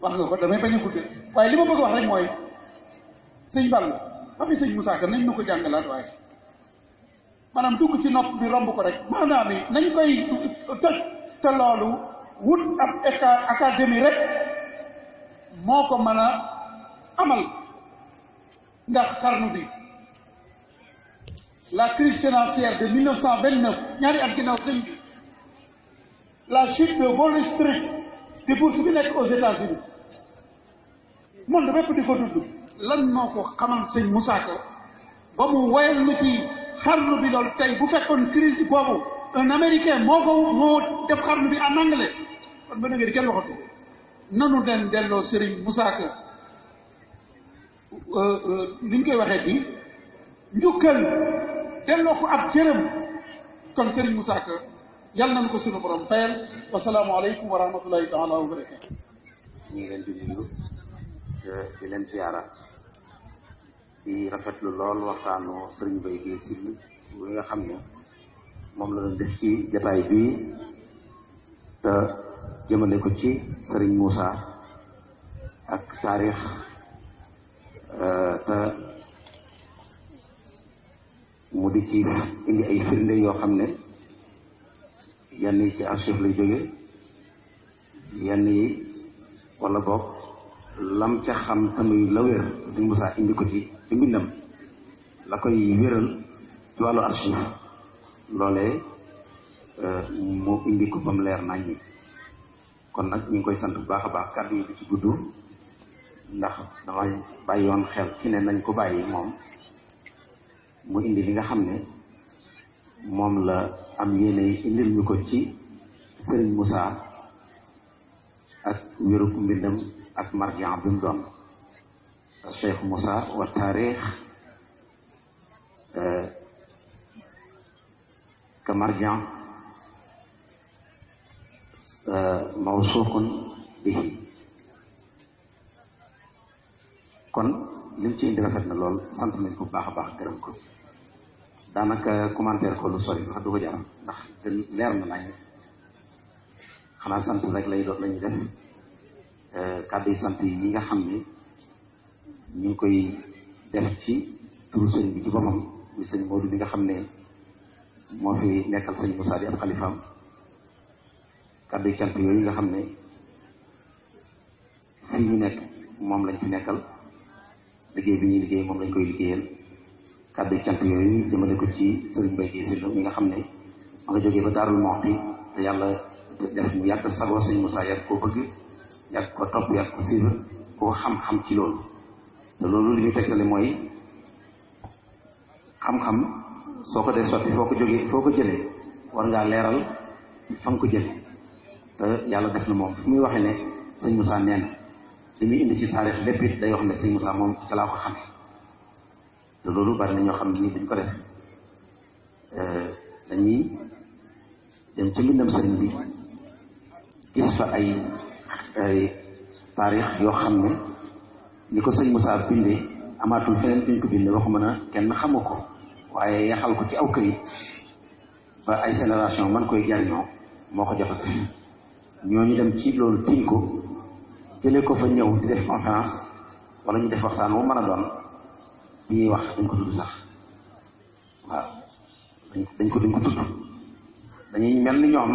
wax nga ko damay bañ a gudde waaye li ma bëgg wax rek mooy sëñ Balla xam sëñ Moussa Ka nañ nu ko jàngalaat waaye maanaam dugg ci nopp bi romb ko rek maanaam yi nañ koy toj te loolu wut ab académie rek moo ko mën a amal ndax xarnu bi la crise financière de 1929 ñaari at ginnaaw sëñ bi la chute de Wall Street di bourse bi nekk aux États-Unis monde bépp di ko dund lan moo ko xamal sëñ Moussa Ka ba mu woyal lu ci xarnu bi loolu tey bu fekkoon crise boobu un américain moo def xarnu bi en anglais kon ba nga di kenn waxatu nanu den delloo Serigne Moussa Ka li ñu koy waxee bi njukkal delloo ko ab cëram kon Serigne Moussa Ka yàlla nañu ko sunu borom fayal wasalaamualeykum wa rahmatullahi taala wa barakatu. ñu ngi leen di nuyu di leen ziara di rafetlu lool waxtaanu Serigne Mbaye Guèye Syll bi nga xam ne moom la doon def ci jataay bi te jëmale ko ci Serigne Moussa ak taarix te mu di ci indi ay firnde yoo xam ne yenn yi ci archive lay jóge yenn yi wala boog lam ca xam tamuy la wér Serigne Moussa indi ko ci mbindam la koy wéral ci wàllu archive loolee mu indi ko ba mu leer nañ ñi kon nag ñu ngi koy sant bu baax a baax kàddu yi du ci gudd ndax dama bàyyi woon xel ci ne nañ ko bàyyi moom mu indi li nga xam ne moom la am yéene indil ñu ko ci Serigne Moussa ak wérug mbindam ak marjan bi mu doon Cheikh Moussa wa taarix ka marjan mawsuuqun bihi kon lim ci indi rafet na lool sant nañ ko bu baax a baax gërëm ko daanaka commentaire ko lu sori sax du ko jar ndax gën leer na nañ xanaa sant rek lay doon lañuy def kàddu yu sant yi nga xam ne ñu ngi koy def ci turu sëñ bi ci boppam muy sëñ Modou bi nga xam ne moo fi nekkal sëñ Moussa di ab xalifaam kàddu yu cant yooyu nga xam ne fii ñu nekk moom lañ fi nekkal liggéey bi ñuy liggéey moom lañ koy liggéeyal kàddu yu cant yooyu jëmale ko ci Serigne Mbaye Guèye Syll mi nga xam ne ma nga jógee ba Daarul Muxti te yàlla def mu yàgg sagoo sëñ Moussa yàgg koo bëgg yàgg ko topp yàgg ko suivre koo xam-xam ci loolu te loolu li ñu tegtale mooy xam-xam soo ko dee sotti foo ko jëlee war ngaa leeral fa nga ko jëlee te yàlla def na moom fi muy waxee ne sëñ Moussa nee na li muy indi ci taarix lépp it day wax ne sëñ Moussa moom ca laa ko xamee te loolu bari na ñoo xam ne nii duñ ko def dañuy dem ci mbindam sëriñ bi gis fa ay taarix yoo xam ne ni ko sëñ Moussa bindee amaatul feneen fi ñu ko bindee waxuma na kenn xamu ko waaye yaxal ko ci aw këyit ba ay génération man koy jariñoo moo ko jot a def ñooñu dem ci loolu tiñ ko jëlee ko fa ñëw di def conférence wala ñu def waxtaan wu mën a doon bi ñuy wax dañ ko tudd sax waaw dañ ko tudd dañuy mel ni ñoom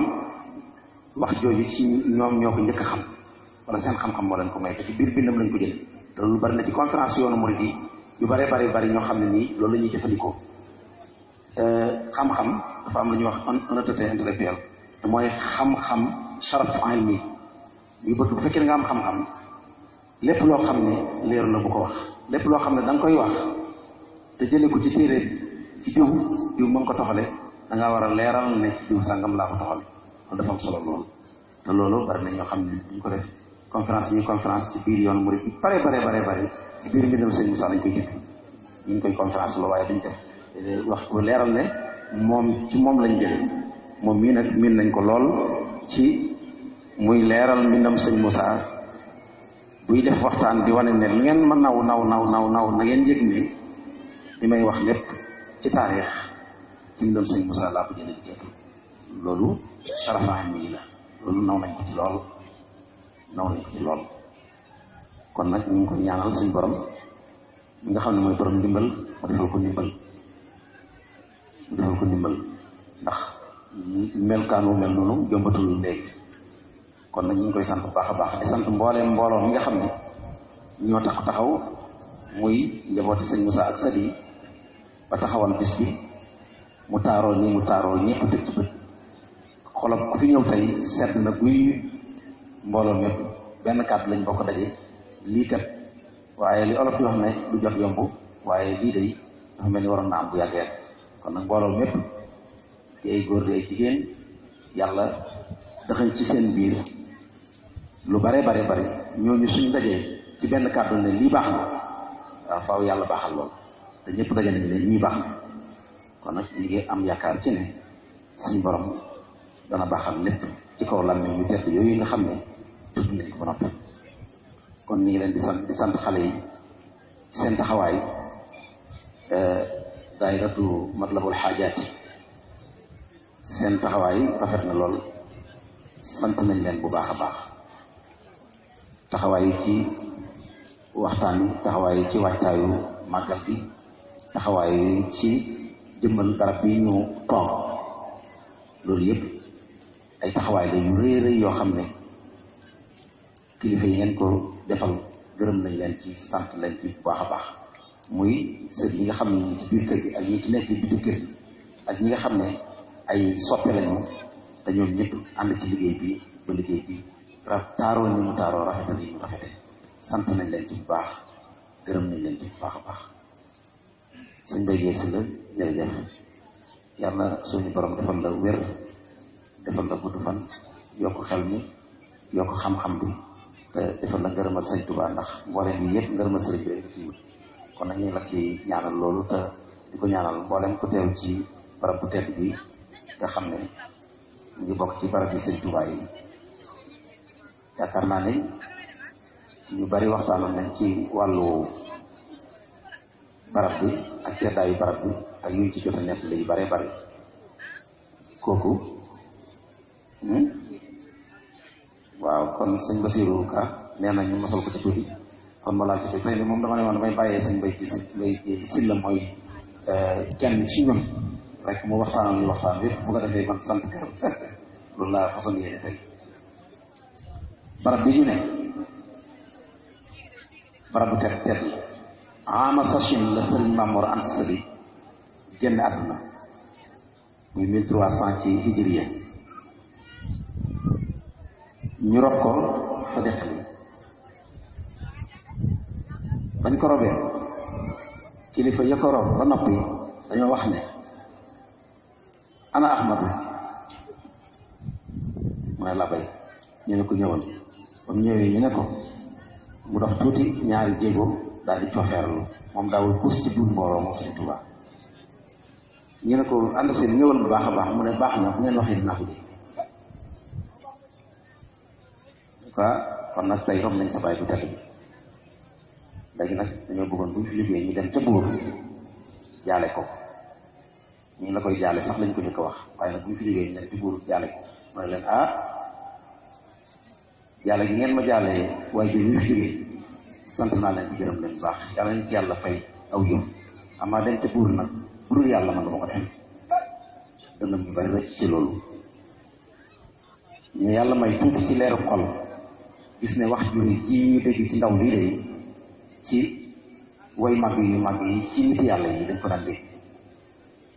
wax jooju ci ñoom ñoo ko njëkk a xam wala seen xam-xam moo leen ko may te ci biir bindam lañ ko jëlee te loolu bari na ci conférence yoonu murid yi yu bari ñoo xam ne nii loolu la ñuy jëfandikoo te xam-xam dafa am lu ñuy wax honnêteté intellectuelle te mooy xam-xam sharaf ilmi yu bëgg bu fekkee nga am xam-xam lépp loo xam ne leer la bu ko wax lépp loo xam ne da nga koy wax te jële ko ci téere ci diw mën ko toxale da ngaa war a leeral ne ci diw sàngam laa ko toxale loolu dafa am solo loolu te loolu bari na ñoo xam ne duñ ko def conférence yi conférence ci biir yoonu murid bi bare ci biir mbindam sëñ Moussa lañ koy jëkk ñu ngi koy conférence la waaye duñ def wax ko leeral ne moom ci moom lañ jële moom mii nag miin nañ ko lool ci muy leeral mbindam sëñ Moussa buy def waxtaan di wane ne lu ngeen ma naw na ngeen yëg ne li may wax lépp ci taarix ci mbindam sëñ Moussa laa ko jële di loolu sarafaam mii la loolu naw nañ ko ci lool kon nag ñu ngi koy ñaanal suñu borom mi nga xam ne mooy borom ndimbal mu defal ko ndimbal ndax melkaanu mel noonu jombatul léegi kon nag ñu ngi koy sant bu baax a baax di sant mbooleem mbooloo mi nga xam ne ñoo taxaw muy njabooti sëñ Moussa ak sët yi ba taxawal bis bi mu taaroo nii mu taaroo ñëpp dëkk ci bët xolam ku fi ñëw tey sedd na guy mbooloo mépp benn kàddu lañ bokk daje lii kat waaye li olof di wax ne du jot yomb waaye lii day dafa mel ni waroon na am bu yàggee kon nag mbooloo mépp di ay góor di ay jigéen yàlla daxañ ci seen biir lu bare ñooñu suñ dajee ci benn kàddu ne lii baax na waaw faaw yàlla baaxal lool te ñëpp daje nañ ne lii baax na kon nag ñu ngi am yaakaar ci ne suñ borom dana baaxal lépp ci kaw làmmiñ ñu tedd yooyu nga xam ne tudd nañ ko ba noppi kon ñu ngi leen di sant xale yi seen taxawaay daayiratu matlabul xaajaati seen taxawaay rafet na lool sant nañ leen bu baax a baax taxawaay ci waxtaan yi taxawaay ci waajtaayu màggal bi taxawaay ci jëmmal garab bi ñu toog loolu yëpp ay taxawaay la yu rëy yoo xam ne kilifa yi ngeen ko defal gërëm nañ leen ci sant leen ci bu baax a baax muy sët yi nga xam ne ñi ci biir kër gi ak ñi ci nekk ci biti kër gi ak ñi nga xam ne ay soppe lañu te ñoom ñëpp ànd ci liggéey bi ba liggéey bi taaroo ni mu taaroo rafetal yi mu rafete sant nañ leen ci bu baax gërëm nañ leen ci bu baax a baax sëñ Mbaye Guèye si la jërëjëf yàlla suñu borom defal la wér defal la gudd fan yokk xel mi yokk xam-xam bi te defal la ngërëmal sëñ Tuubaa ndax mboolem yi yëpp ngërëmal sëriñ bi rek ci wut kon nag ñu ngi la ci ñaanal loolu te di ko ñaanal mboolem ku teew ci barab bu tedd bi nga xam ne ñu ngi bokk ci barab yi sëñ Tuubaa yi yaakaar naa ne ñu bari waxtaanoon nañ ci wàllu barab bi ak teddaayu barab bi ak yuñ ci jot a nett yu bare bari kooku waaw kon sëñ Basiru Ka nee na ñu mosal ko ci tuuti kon ma laal ci tuuti tey de moom dama ne woon damay bàyyee sëñ Mbay si la mooy kenn ci ñun rek mu waxtaanal ñu waxtaan bi bu ko defee man sant kër loolu laa façon yéene tey barab bi ñu ne barab bu tedd tedd ama sachin la sëriñ Mamoor Anta Sali génn àdduna muy 1300 ci hijriya ñu rob ko fa defali bañ ko robee kilifa ya ko rob ba noppi dañoo wax ne ana Ahmadu mu ne la bay ñu ne ko ñëwal ba mu ñëwee ñu ne ko mu dox tuuti ñaari jéego daal di cofeerlu moom daawul puus ci buur mbooloo moom Sëñ Tuubaa ñu ne ko ànd seen ñëwal bu baax a baax mu ne baax na bu ngeen waxee dinaa ko dégg quoi kon nag tey rom nañ sa baay bu tedd bi léegi nag dañoo bëggoon bu ñu fi liggéey ñu dem ca buur jaale ko ñu ngi la koy jaale sax lañ ko njëkk a wax waaye nag bu ñu fi liggéey ñu dem ci buur jaale ko ma ne leen jaale gi ngeen ma jaalee waaye bi ñu fi liggéey sant naa leen ci gërëm leen bu baax yàlla nañ ci yàlla fay aw yow amaa dem ca buur nag bu dul yàlla man dama ko def dënnam ñu bari rëcc ci loolu ñu yàlla may tuuti ci leeru xol gis ne wax juri ji ñu dégg ci ndaw lii de ci way màgg yu màgg yi ci nit yàlla yi dañ ko daan dégg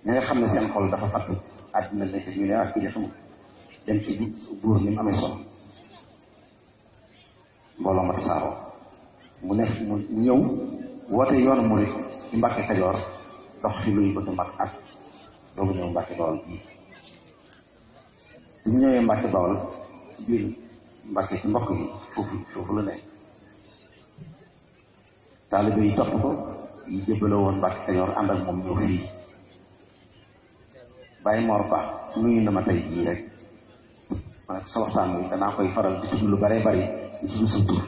ña nga xam ne seen xol dafa fattu àddina la ci ñu ne ak kii de xamul dem ci buur ni mu amee solo mbooloo ma tasaaroo mu ñëw woote yoonu murit ci Mbàkke Kajoor dox fi luy bëgg mat at doogu ñëw Mbàkke Bawol bii bu ñu ñëwee Mbàkke Bawol ci biir Mbàkke ci mbokk yi foofu la ne taalibe yi topp ko yi jébbaloo woon Mbàkke Kajoor ànd ak moom ñëw fii Baye Mor Ba nuyu na ma tey jii rek ma ne sa waxtaan bi danaa koy faral di tudd lu bare bari di tudd sa tur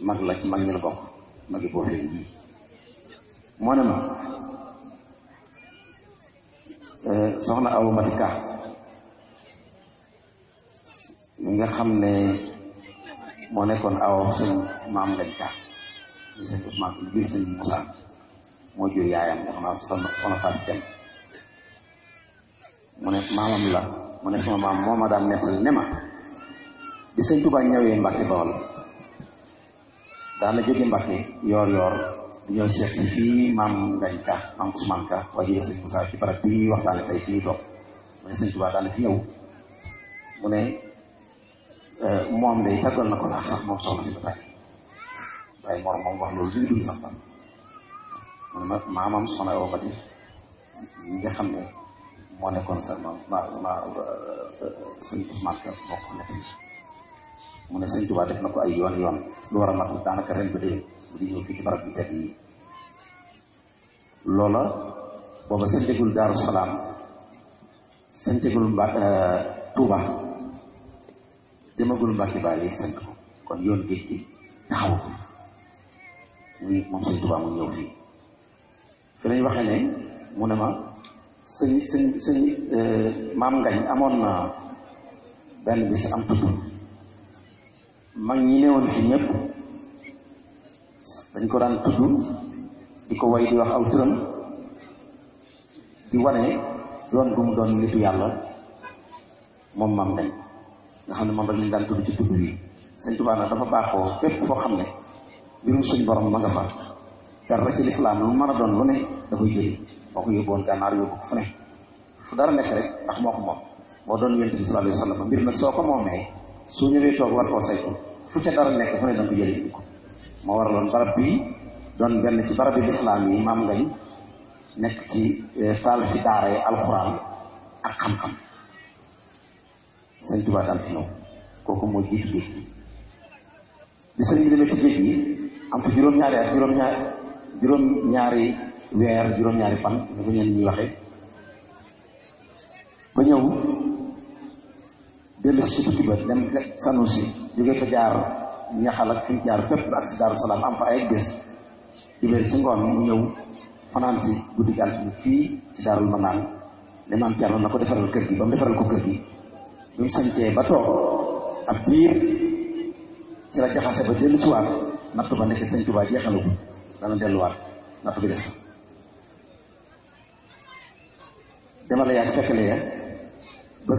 mag la ci mag ñi la bokk magi boo fee jii moo ne ma soxna Awa Mati Ka mi nga xam ne moo nekkoon aw sëñ maam Ngañ Ka ñu sëñ Ousmane lu biir sëñ Moussa moo jur yaayam nga xam naa soxna Fatou Dem mu ne maamam la mu ne sama maam moo ma daan nettali ne ma bi sëñ Tuubaa ñëwee Mbàkke Bawol daana jóge Mbàkke yoor di ñëw seet si fii maam Ngañ Ka maam Ousmane Ka waa jur sëñ Moussa ci barab bi ñuy waxtaane tey fi ñu toog mu ne sëñ Tuubaa daana fi ñëw mu ne moom day tàggal na ko laax sax moom soxna si ba tey waaye Mor moom wax loolu li ngi dund sax tam mu ne ma maamam soxna Awa Mati ñi nga xam ne moo nekkoon sa sëñ Ousmane Ka moo ko nekk mu ne sëñ Tuubaa def na ko ay yoon lu war a mat daanaka ren ba déwén bu di ñëw fii ci barab bi tedd yi loola booba seen tegul Daaru Salaam seen tegul Tuuba demagul Mbàkke Bari seen ko kon yoon géej gi taxaw muy moom sëñ Tuubaa mu ñëw fii fi lañ waxee ne mu ne ma sëñ maam Ngañ amoon na benn bis am tudd mag ñi newoon fi ñëpp dañ ko daan tudd di ko way di wax aw turam di wane doon bu mu doon nitu yàlla moom maam Ngañ nga xam ne moom rek lañ daan tudd ci tudd bi sëñ Tuubaa nag dafa baaxoo fépp foo xam ne mbirum suñ borom ma nga fa dara ci lislaam lu mën a doon lu ne da koy jëli boo ko yóbboon gànnaar yóbbu ko fu ne fu dara nekk rek ndax moo ko moom moo doon yonent bi sallallahu alayhi wa sallam mbir nag soo ko moomee soo ñëwee toog war koo saytu fu ca dara nekk fu ne da nga ko jëli indi ko moo waraloon barab bii doon benn ci barab bi lislaam yi maam Ngañ nekk ci taal fi daara alxuraan ak xam-xam sëñ Tuubaa daan fi ñëw kooku moo jiitu géej gi bi sëriñ bi demee ci géej gi am fi juróom-ñaari at juróom-ñaari weer juróom-ñaari fan ni ko ñenn ñuy waxee ba ñëw dellu si ci tukki ba dem Sanusi jógee fa jaar ñaxal ak fi mu jaar fépp ak si Daaru Salaam am fa ay bés dibéer ci ngoon mu ñëw fanaan si guddi gi altine fii ci Daarul Manaan ne maam Cerno na ko defaral kër gi ba mu defaral ko kër gi bi mu sañcee ba toog ab diir ci la jaxase ba dellu siwaat natt ba nekk sëñ Tuubaa jeexalagu dana delluwaat natt bi des demale yaag fekkale ya ba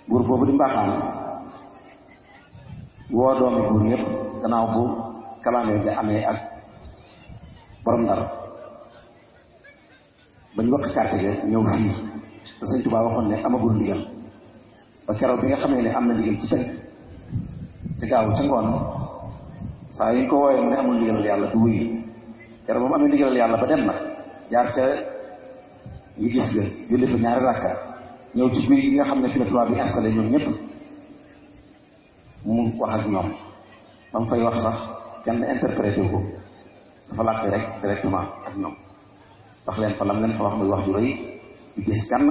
buur boobu di mbaaxaan woo doomi buur yëpp gannaaw bu kalaame ja amee ak borom Ndar bañ wax carte ga ñëw fii te sëñ Tuubaa waxoon ne amagul ndigal ba keroog bi nga xamee ne am na ndigal ci tënk ci gaaw ca ngoon saa yu ñu ko wooyee mu ne amul ndigalal yàlla du wuyu keroog moom amee ndigalal yàlla ba dem na jaar ca ngi gis ga julli fa ñaari rakka ñëw ci guy gi nga xam ne fi la tubaab bi installé ñoom ñëpp mu wax ak ñoom ba mu fay wax sax kenn interprété ko dafa làkk rek directement ak ñoom wax leen fa lam leen fa wax muy wax ju rëy yu gis kan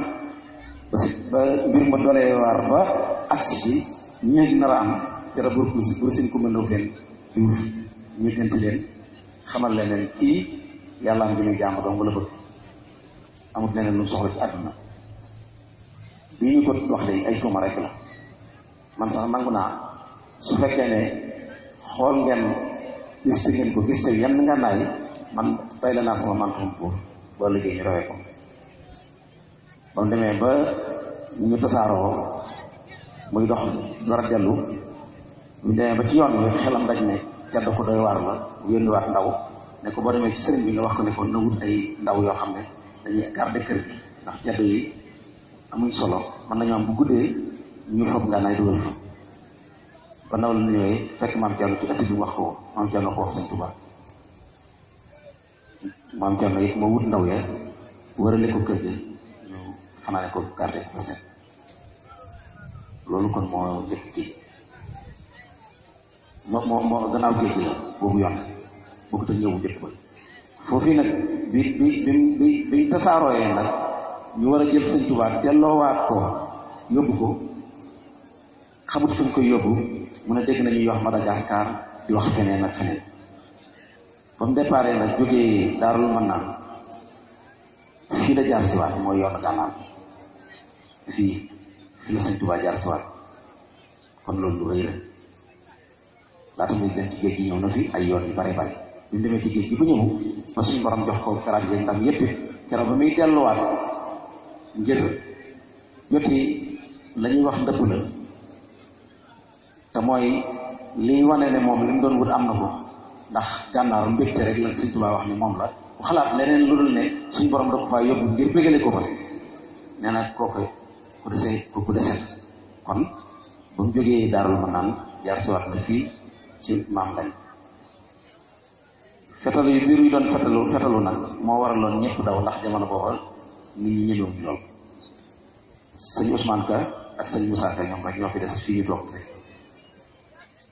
ba mbir ma dolee waar ba agsi ci ñeeg nar a am ca la bur sin ku mëndaw fen diwuf ñu gënti leen xamal leen kii yàlla am gi muy jàmm doon wala bëgg amut leneen lu soxla ci àdduna bii ñu ko wax de ay tuuma rek la man sax nangu naa su fekkee ne xool ngeen liste ngeen ko gis te yenn nga naay man tay la naa sama mantum pour boo liggéey ñu rawee ko ba mu demee ba ñu tasaaroo muy dox war a dellu ñu demee ba ci yoon wi xelam daj ne cedd ko doy waar la yónniwaat ndaw ne ko boo demee ci sëriñ bi nga wax ko ne ko na wut ay ndaw yoo xam ne dañuy garder kër gi ndax cedd yi amuñ solo mën nañu am bu guddee ñu foog nga naay dugal fa ba ndaw la ñëwee fekk maam Thierno ci ëtt bi wax ko maam Thierno ko wax sëñ Tuubaa maam Thierno it moo wut ndaw ya wërale ko kër gi ñu fanaane ko garde ko set loolu kon moo njëkk gi moo gannaaw géej gi la boobu yoon boobu te ñëw bu njëkk ba foofu nag biñ tasaarooyee nag ñu war a jël sëñ Tuubaa delloowaat ko yóbbu ko xamut fu ñu koy yóbbu mun a dégg nañuy wax Madagascar di wax feneen ak feneen ba mu départ nag jógee Daarul Manaan fii la jaar siwaat mooy yoonu gànnaar fii la sëñ Tuubaa jaar siwaat kon loolu lu rëy la laata muy dem ci géej gi ñëw na fi ay yoon yu bare bare bi mu demee ci géej gi bu ñëw ba suñu borom jox ko karaat yi ndam yépp keroog ba muy delluwaat ngir joti la ñuy wax ndëpp la te mooy liy wane ne moom li mu doon wut am na ko ndax gànnaar mbégte rek la sëñ Tuubaa wax ni moom la bu xalaat leneen lu dul ne suñu borom da ko faa yóbbu ngir bégale ko fa nee na kooku ku desee kon ba mu jógee Daarul Manaan jaar siwaat na fii ci maam Ngañ fetalu yu biir yu doon fetalu nag moo waraloon ñëpp daw ndax jamono booba nit ñi ñëwuñu lool sëñ Ousmane Ka ak sëñ Moussa Ka ñoom rek ñoo fi des fii ñu toog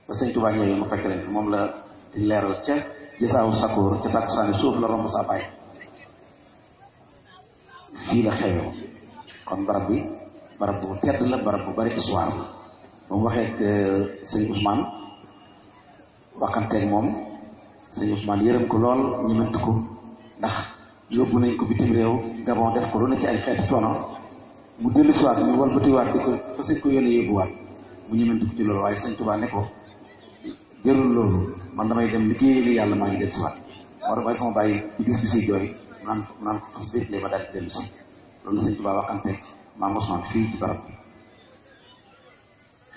ba sëñ Tuubaa ñëwee mu fekk leen fi moom la di leeral ca gisaawu sakkoor ca tàkkusaani suuf la romb saa bàyyi fii la xewee kon barab bi barab bu tedd la barab bu bari histoire la ba mu waxee sëñ Ousmane waxanteeg moom sëñ Ousmane yërëm ko lool ñëmant ko ndax yóbbu nañ ko bitim réew Gabon def ko lu ne ci ay xeeti coono mu dellu siwaat ñu walbatiwaat di ko fa sëñ ko yónnee yóbbuwaat mu ñëmant ko ci loolu waaye sëñ Tuubaa ne ko jërul loolu man damay dem liggéey li yàlla maa ngi dellu siwaat moo tax may sama bàyyi di bis bi si jooy naan ko fas biir lee ma daal di dellu si loolu la sëñ Tuubaa waxanteeg maam Ousmane fii ci barab bi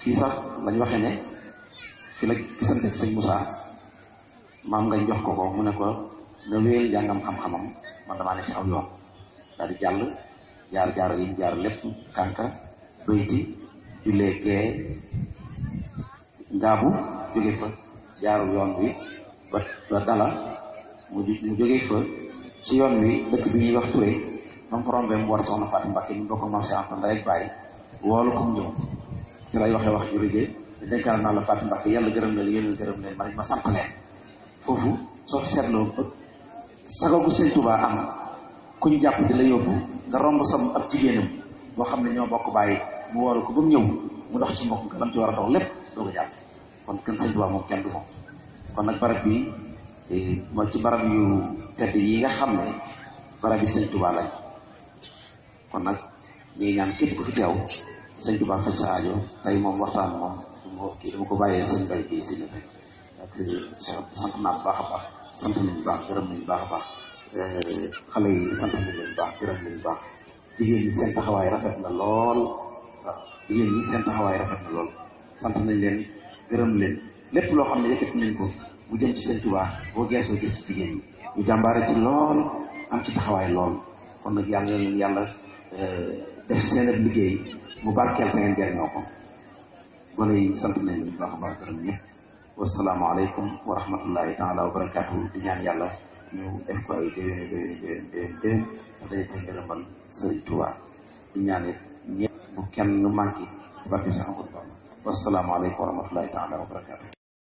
fii sax lañ waxee ne fi la gisanteeg sëñ Moussa maam Ngañ jox ko mu ne ko na wéyal njàngam xam-xamam man damaa ne ci aw yoon daal di jaar yi mu jaar lépp kànka bayti jullee gee ngaabu jóge fa jaaru yoon wi ba dala mu jóge fa ci yoon wi dëkk bi ñuy wax Touré moom fa rombee mu war soxna Fatou Mbacké ñu bokk moom si Anta Ndeye ak Baye woolu ko mu ñëw ci lay waxee wax ju rëy dénkaal naa la Fatou Mbacké yàlla gërëm leen yéen gërëm leen ma sant leen foofu soo fi seetloo sago gu sëñ Tuubaa am kuñ jàpp di la yóbbu nga romb sam ab jigéenam boo xam ne ñoo bokk bàyyi mu woolu ko ba mu ñëw mu dox ci mbokk nga lam ci war a dox lépp doo ko jàpp kon kenn sëñ Tuubaa moom kenn du moom kon nag barab bi mooy ci barab yu tedd yi nga xam ne barab yi sëñ Tuubaa lañ kon nag ñu ngi ñaan képp ku fi teew sëñ Tuubaa faj sa aajo tey moom waxtaan moom dama ko bàyyee sëñ Bay bi si rek ak sant naa bu baax a baax sant nañu bu baax gërëm nañu bu baax a baax xale yi sant nañu leen bu baax gërëm nañu bu baax jigéen ñi seen taxawaay rafet na lool waaw jigéen ñi seen taxawaay rafet na lool sant nañ leen gërëm leen lépp loo xam ne yëkkati nañ ko mu jëm ci sëñ Tuubaa boo geesoo gis ci jigéen ñi ñu jàmbaare ci lool am ci taxawaay lool kon nag yàlla leen yàlla def seen ab liggéey mu barkeel te ngeen jëriñoo ko gone yi sant nañ leen bu baax a baax gërëm ñëpp wasalaamaaleykum wa rahmatullahi taala wa barakaatu di ñaan yàlla ñu def ko ay déwén day ko ngërëmal sëriñ Tuubaa di ñaan it ñëpp bu kenn manqué barke sax wasalaamaaleykum wa rahmatullahi taala wa barakaatu